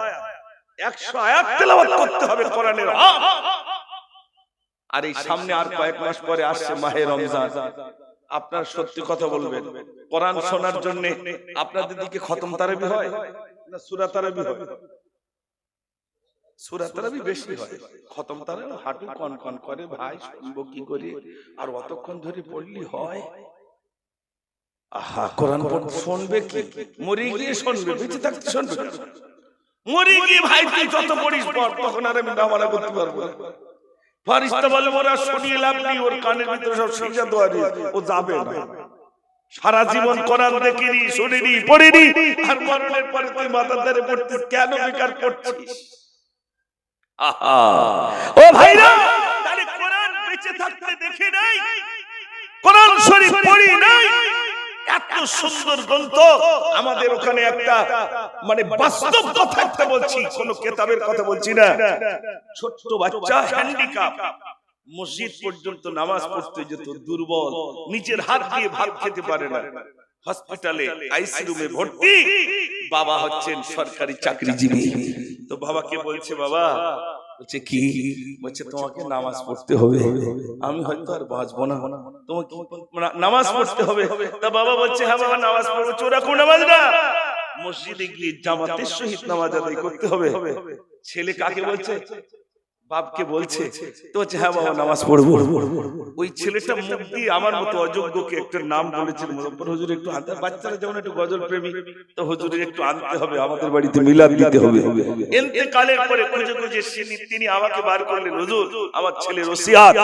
100 আয়াত তেলাওয়াত করতে হবে কোরআনের হক। আর এই সামনে আর কয়েক মাস পরে আসছে মাহে রমজান। আপনারা সত্যি কথা বলবেন, কোরআন শোনার জন্য আপনাদের দিকে খতম তারাবি হয় না সূরা তারাবি হয়? সূরা তারাবি বেশি হয়, খতম তারাবি হাঁটু কনকন করে, ভাই শুনবো কি করে, আর অতক্ষণ ধরে পড়লি হয়? আহা, কোরআন শুনবে কি? মরে গিয়ে শুনবে, বেঁচে থাকতে শুনবে? মরে গিয়ে ভাই তুই যত পড়িস পড়, তখন আর আমি নামালা করতে পারবো না। ফেরেশতা বলে ওরা শুনিয়ে লাভ নেই, ওর কানের ভিতরে সব সিজা দোয়ারি, ও যাবে না। সারা জীবন কোরআন দেখিনি, শুনিনি, পড়িনি, আর মরণের পরে তুই মাথার ধারে পড়ছিস, কেন বেকার পড়ছিস? আহা, ও ভাইরা, তাহলে কোরআন বেঁচে থাকতে দেখে নাই, কোরআন শরীফ পড়ি নাই, এত সুন্দর গ্রন্থ আমাদের ওখানে একটা মানে বাস্তব কথা একটা বলছি, কোন কিতাবের কথা বলছি না। ছোট্ট বাচ্চা হ্যান্ডিক্যাপ, মসজিদ পর্যন্ত নামাজ পড়তে যেত, দুর্বল, নিজের হাত দিয়ে ভাত খেতে পারে না, হসপিটালে আইসি রুমে ভর্তি, বাবা হচ্ছেন সরকারি চাকরিজীবী। তো বাবাকে বলছে, বাবা বলছে কি? বলছে তোমাকে নামাজ পড়তে হবে, আমি হয়তো আর বাঁচবো না, তোমাকে নামাজ পড়তে হবে। তা বাবা বলছে, হ্যাঁ বাবা নামাজ পড়বো। চোরা কোন নামাজ না, মসজিদে গিয়ে জামাতের সহিত নামাজ আদায় করতে হবে। ছেলে কাকে বলছে? বাপকে বলছে। তো বলছে, হ্যাঁ বাবা নামাজ পড়বো। ওই ছেলেটা মুখ দিয়ে আমার মতো অযোগ্যকে একটা নাম বলেছিল, মুজফফর হুজুর একটু আনতে, বাচ্চারা যেমন একটু গজল প্রেমী, তো হুজুরের একটু আনতে হবে, আমাদের বাড়িতে মিলাদ দিতে হবে। ইন্তেকালের পরে খুঁজে খুঁজে তিনি আমাকে বার করলেন, হুজুর আমার ছেলের ওসিয়াত,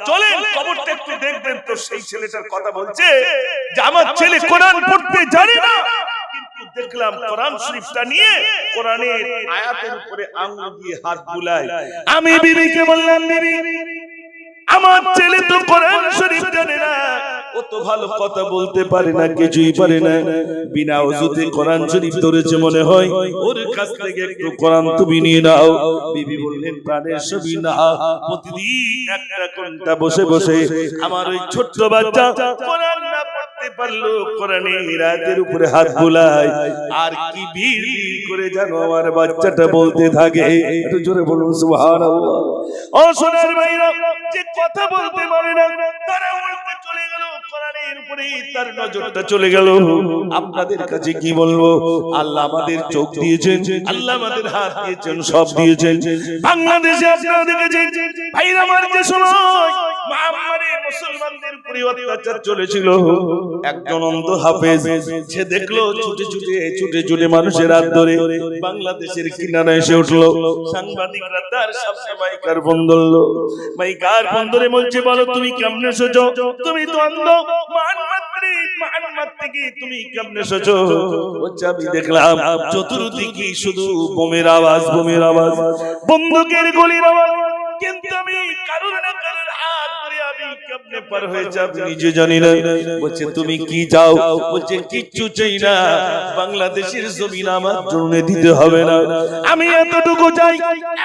চলেন কবরটা একটু দেখবেন। তো সেই ছেলেটার কথা বলছে যে আমার ছেলে কোরআন পড়তে জানে না, কিন্তু দেখলাম কোরআন শরীফটা নিয়ে কোরআনের আয়াতের উপরে আঙ্গুল দিয়ে হাত বুলায়। আমি বিবিকে বললাম, বিবি আমার ছেলে তো কোরআন শরীফ জানে না, ও তো ভালো কথা বলতে পারে না, কিছুই পারে না, বিনা ওযুতে কোরআন শরীফ ধরেছে মনে হয়, ওর কাছ থেকে একটু কোরআন তুমি নিয়ে নাও। বিবি বললেন, প্রাণের ছবি না, প্রতিদিন একটা ঘন্টা বসে বসে আমার ওই ছোট্ট বাচ্চা কোরআন না পড়তে পারলো, কোরআনের আয়াতের উপরে হাত বুলায়, আর কি ভিড় করে জানো আমার বাচ্চাটা বলতে থাকে। একটু জোরে বলুন সুবহানাল্লাহ। ও সোনার ভাইরা, যে কথা বলতে পারে না তারা উল্টে চলে গেল, কোরআনের উপরে তার নজরটা চলে গেল। আপনাদের কাছে কি বলবো, আল্লাহ আমাদের চোখ দিয়েছেন, আল্লাহ আমাদের হাত দিয়েছেন, সব দিয়েছেন। বাংলাদেশে আপনারা দেখেছেন ভাইরা, আমার যে সময় মহামারী মুসলমানদের উপরে অত্যাচার চলেছিল, একজন অন্ধ হাফেজ সে দেখলো ছুটে ছুটে মানুষের হাত ধরে বাংলাদেশের কিনারায় এসে উঠলো। সাংবাদিকরা তার সামনে মাইকার ফোন ধরলো, মাইকার ফোন ধরে বলছে, বলো তুমি কেমনে এসেছো? তুমি তো অন্ধ, মুহাম্মদ থেকে তুমি কেমনে এসেছো? বলছে আমি দেখলাম চতুর্দিকে শুধু বোমের আওয়াজ, বোমের আওয়াজ, বন্দুকের গুলির আওয়াজ, কিন্তু আমি কারোর না কারোর হাত ধরে আমি কেমনে পার হয়ে যাব নিজে জানি না। বলছে তুমি কি চাও? বলছে কিচ্ছু চাই না, বাংলাদেশের জমিন আমার জন্য দিতে হবে না, আমি এতটুকু চাই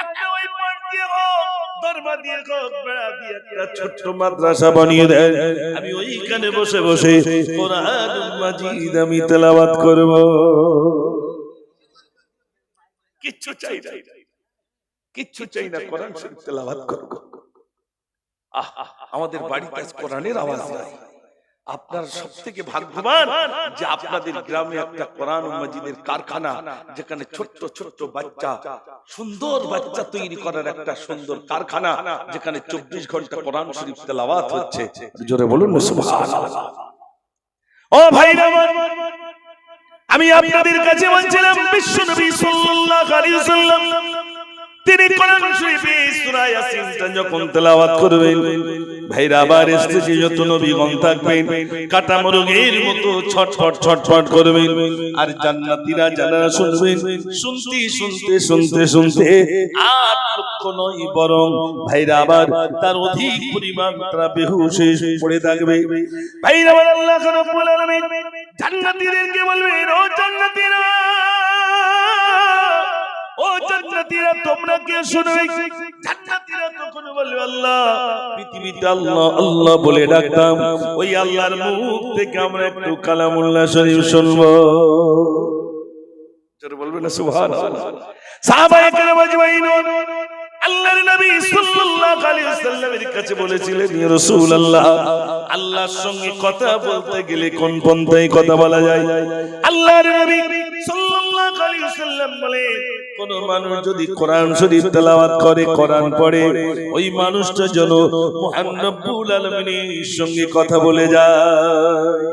একটা ওই পাশ দিয়ে হোক, দরবার দিয়ে হোক, বেড়া দিয়ে একটা ছোট্ট মাদ্রাসা বানিয়ে দেন, আমি ওইখানে বসে বসে কোরআন মাজিদ আমি তেলাওয়াত করব। কিচ্ছু চাই না, কিচ্ছু চাই না, কোরআন শরীফ তেলাওয়াত করব। আমাদের বাড়িতে কোরআনের আওয়াজ নাই। আপনার সবথেকে ভাগ্যবান যে আপনাদের গ্রামে একটা কোরআন মাজিদের কারখানা, যেখানে ছোট্ট ছোট্ট বাচ্চা, সুন্দর বাচ্চা তৈরি করার একটা সুন্দর কারখানা, যেখানে 24 ঘন্টা কোরআন শরীফ তেলাওয়াত হচ্ছে। জোরে বলুন না সুবহানাল্লাহ। ও ভাইরা, আমি আপনাদের কাছে বলছিলাম বিশ্বনবী সাল্লাল্লাহু আলাইহি ওয়াসাল্লাম তিনি কোরআন শরীফে সূরা ইয়াসিনটা যখন তেলাওয়াত করবেন, ভাইরা আবার স্টেজে যত নবীগণ থাকবেন কাটা মুরগির মতো ছটফট ছটফট করবেন, আর জান্নাতীরা যারা শুনবেন, শুনতে শুনতে শুনতে শুনতে 8 লক্ষ নয় বরং ভাইরা আবার তার অধিক পরিমাণ তারা বেহুশ হয়ে পড়ে থাকবে। ভাইরা আল্লাহ রাব্বুল আলামিন জান্নাতীদেরকে বলবেন, ও জান্নাতীরা, ও জান্নাতীরা তোমরা কি শুনো? জান্নাতীরা তখন বলবে আল্লাহ, পৃথিবীতে আল্লাহ আল্লাহ বলে ডাকতাম, ওই আল্লাহর মুখ থেকে আমরা একটু কালামুল্লাহ শরীফ শুনবো। জোরে বলবেন না সুবহানাল্লাহ। সাহাবায়ে কেরাম আজমাইন আল্লাহর নবী সাল্লাল্লাহু আলাইহি ওয়াসাল্লামের কাছে বলেছিলেন, ইয়া রাসূলুল্লাহ, আল্লাহর সঙ্গে কথা বলতে গেলে কোন পন্থায় কথা বলা যায়? আল্লাহর নবী সাল্লাল্লাহু আলাইহি ওয়াসাল্লাম বলেন, কোন মানুষ যদি কোরআন শরীফ তেলাওয়াত করে, কোরআন পড়ে, ওই মানুষটা যেন মহান রব্বুল আলামিনের সঙ্গে কথা বলে যায়।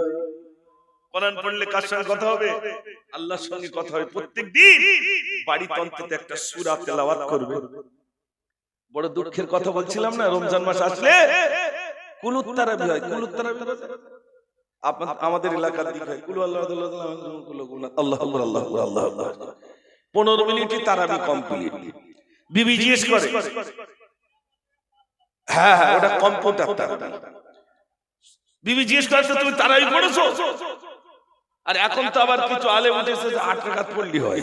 কোরআন পড়লে কার সঙ্গে কথা হবে? আল্লাহর সঙ্গে কথা হবে। প্রত্যেকদিন বাড়িতে অন্তত একটা সূরা তেলাওয়াত করবে। বড় দুঃখের কথা বলছিলাম না, রমজান মাস আসলে কুনুত তারাবি হয়। কুনুত তারাবি আমাদের এলাকার দিকে হয়। কুলু আল্লাহু আল্লাহু আকবার, আল্লাহু আকবার, আল্লাহু আকবার। 15 মিনিটই তারাবি কমপ্লিট। বিবি জিজ্ঞেস করে, হ্যাঁ হ্যাঁ ওটা কম্পিউটার তারাবি। বিবি জিজ্ঞেস করে, তুমি তারাবি পড়েছো? আর এখন তো আবার কিছু আলেম উঠেছে যে 8 রাকাত পড়লি হয়।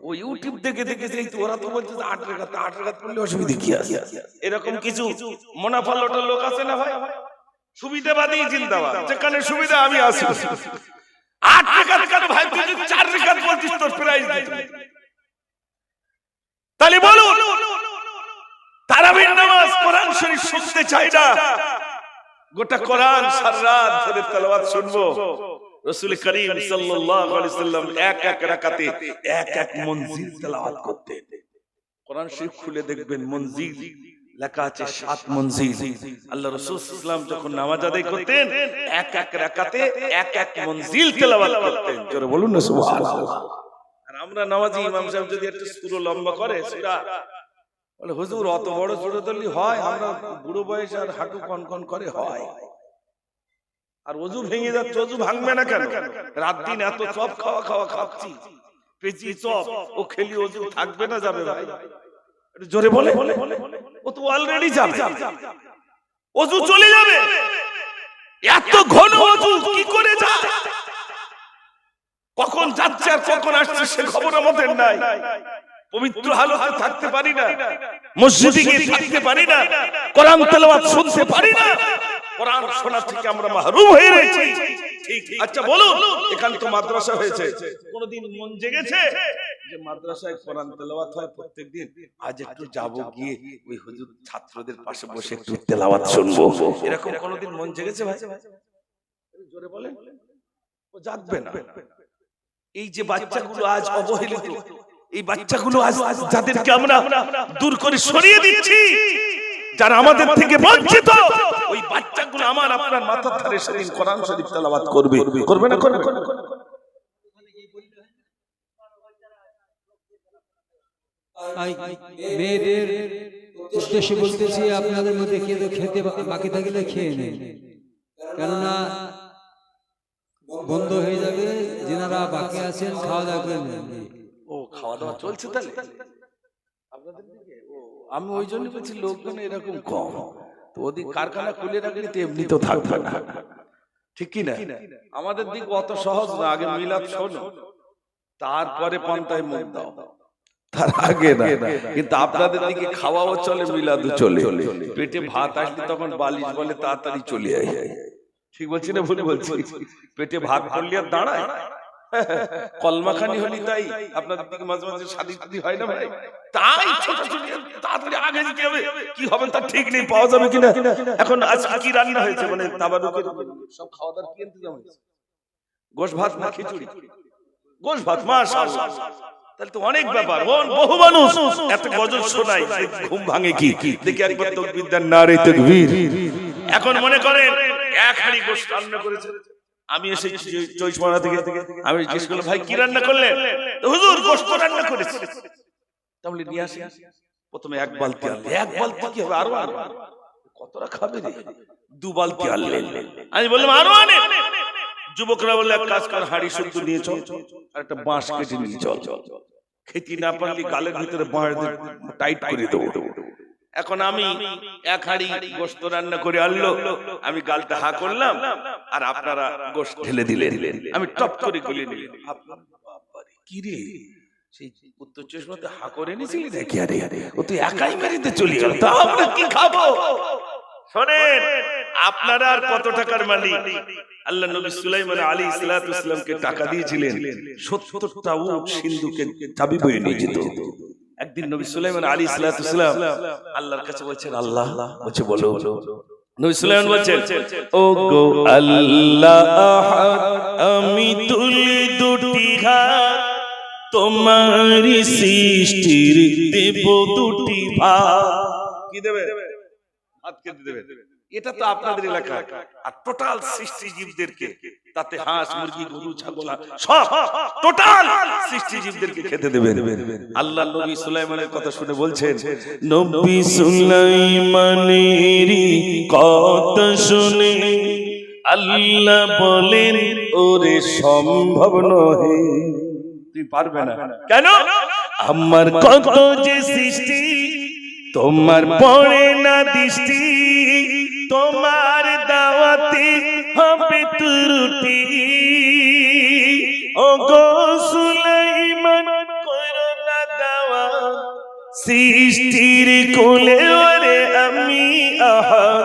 ও ইউটিউব দেখে দেখে সেই ওরা তো বলছে যে 8 রাকাত পড়লে অসুবিধা কি আছে? এরকম কিছু মুনাফা লোটা লোক আছে না ভাই, সুবিধাবাদী জিন্দাবাদ, যেখানে সুবিধা আমি আছি। 8 রাকাত কেন ভাই, তুই 4 রাকাত বলছিস তোর প্রাইস দিতে। তাহলে বলুন, তারাবির নামাজ কোরআন শরীফ শুনতে চাই না, গোটা কোরআন সারা রাত ধরে তেলাওয়াত শুনবো। রাসূল করিম সাল্লাল্লাহু আলাইহি সাল্লাম এক এক রাকাতে এক এক মঞ্জিল তেলাওয়াত করতেন। কোরআন শরীফ খুলে দেখবেন মঞ্জিল লেখা আছে 7 মঞ্জিল। আল্লাহ রাসূল সাল্লাল্লাহু আলাইহি যখন নামাজ আদায় করতেন এক এক রাকাতে এক এক মঞ্জিল তেলাওয়াত করতেন। জোরে বলুন না সুবহানাল্লাহ। আর আমরা নামাজি ইমাম সাহেব যদি একটা সূরা লম্বা করে, সূরা বলে হুজুর অত বড় সূরা দিলি হয়? আমরা বুড়ো বয়সে আর হাঁটু কনকন করে হয়। আর ওযু ভেঙে যাচ্ছে, ওযু ভাঙবে না কেন? রাত দিন এত চপ খাওয়া খাওয়া খাচ্ছি, পেঁচি চপ, ও খেলি ওযু থাকবে না যাবে ভাই? জোরে বলে, ও তো অলরেডি যাবে, ওযু চলে যাবে। এত ঘন ওযু কি করে যায়? কখন যাচ্ছে আর কখন আসছে সে খবর আমাদের নাই। পবিত্র হালতে থাকতে পারি না, মসজিদে গিয়ে থাকতে পারি না, কোরআন তেলাওয়াত শুনতে পারি না, কোরআন শোনা থেকে আমরা মাহরুম হয়ে রয়েছি। ঠিক, আচ্ছা বলুন, এখানে তো মাদ্রাসা হয়েছে, কোনদিন মন জেগেছে যে মাদ্রাসায় কোরআন তেলাওয়াত হয় প্রত্যেকদিন? আজ একটু যাব, গিয়ে ওই হুজুর ছাত্রদের পাশে বসে একটু তেলাওয়াত শুনবো, এরকম কোনদিন মন জেগেছে ভাই? জোরে বলে, ও জাগবে না। এই যে বাচ্চাগুলো আজ অবহেলিত, এই বাচ্চাগুলো আজ যাদেরকে আমরা দূর করে সরিয়ে দিচ্ছি, যারা আমাদের থেকে বঞ্চিত, ওই বাচ্চাগুলো আমার আপনার মাথার ধারে সেদিন কোরআন শরীফ তেলাওয়াত করবে, করবে না? করবে। মেয়েদের উদ্দেশ্যে বলতেছি, আপনাদের মধ্যে কেউ খেতে বাকি থাকলে খেয়ে নেন, কেননা বন্ধ হয়ে যাবে, যেনারা বাকি আছেন খাওয়া দাওয়া করে নেন। ও খাওয়া দাওয়া চলছে তাহলে আপনাদের দিকে? ও আমি ওই জন্য বলছি লোকজন এরকম কম, তো ওদিক কারখানা খুলে রাখলে তো এমনি তো থাকবে না, ঠিক কি না? আমাদের দিক অত সহজ না, আগে মিলাদ শোনো তারপরে পন্থায় মুখ দাও, তার আগে না। কিন্তু আপনাদের দিকে খাওয়াও চলে, মিলাদও চলে, পেটে ভাত আসলে তখন বালিশ বলে তাড়াতাড়ি চলে যায়। ঠিক বলছি না ভুল বলছি? পেটে ভাত পড়লে আর দাঁড়ায়? কলমাখানি হলি তাই আপনাদের দিকে মাঝে মাঝে শাদী টাদি হয় না ভাই? তাই ছোটাছুটি তাড়াতাড়ি আগে যেতে হবে, কি হবে তার ঠিক নেই, পাওয়া যাবে কিনা। এখন আজকে কি রান্না হয়েছে, মানে তাবারুকের সব খাওয়া দাওয়ার কি ইন্তজাম হয়েছে? গোশ ভাত না খিচুড়ি? গোশ ভাত, মাশাআল্লাহ। তাহলে তো অনেক ব্যাপার, বহু মানুষ এত গজল শোনায়, ঘুম ভাঙে কি? দেখি একবার তাকবীর দেন, নারে তাকবীর। এখন মনে করেন এক হাঁড়ি গোশত রান্না করেছে, আমি এসে চৈশমারা থেকে আমি জিজ্ঞেস করলাম, ভাই কি রান্না করলেন? হুজুর গোশত রান্না করেছে। তাহলে নিয়ে আসি, প্রথমে এক বালতি আনলে, এক বালতি কি হবে, আরো আনবে, কতটা খাবে রে? দু বালতি আনলেন। আমি বললাম আরো আনে। যুবকরা বললে এক কাজ কর, হাঁড়ি শুদ্ধ নিয়ে চল, আর একটা বাঁশ কেটে নিয়ে চল, খেতে না পারলে গালের ভিতরে বাঁশ টাইট করে দেবো। এখন আমি এক হাঁড়ি গোশত রান্না করে আনলো, আমি গালটা হা করলাম, আর আপনারা গোশত ঢেলে দিলেন, আমি টপ করে গলিয়ে নিলাম। কি রে, সেই উত্তর চশমাতে হা করে নিয়েছিলি দেখি, আরে ও তুই একাই মেরিতে চলে গেল, তা আমরা কি খাবো? শোনেন, আপনারা আর কত টাকার মালিক? আল্লাহ নবী সুলাইমান আলাইহিস সালাতু ওয়াসসালামকে টাকা দিয়েছিলেন 70টা উট সিন্ধুকে চাবি বয়ে নিয়ে যেত। একদিন নবী সুলাইমান আলাইহিস সালাতু ওয়াসসালাম আল্লাহর কাছে বলছেন, আল্লাহ বলছে বলো। নবী সুলাইমান বলছেন, ও গো আল্লাহ, আমি তুলি দুটি হাত, তোমারই সৃষ্টির দেব দুটি ভাত। কি দেবে? হাত কেটে দেবে। এটা তো আপনাদের এলাকা, আর টোটাল সৃষ্টিজীবদেরকে, তাতে হাঁস মুরগি গরু ছাগল সব টোটাল সৃষ্টিজীবদেরকে খেতে দেবেন। আল্লাহ নবী সুলাইমানের কথা শুনে বলছেন, নবী সুলাইমানেরই কথা শুনে আল্লাহ বলেন, ওরে সম্ভব নহে, তুই পারবে না। কেন? আমার কত যে সৃষ্টি, তোমার পড়ে না দৃষ্টি, তোমার দাওয়াতে হবে ত্রুটি। ও গো সুলাইমান, করো না দাওয়াত সৃষ্টির কোলে, ওরে আমি আহাদ।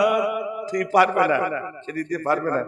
তুই পারবে না, সে দিতে পারবে না।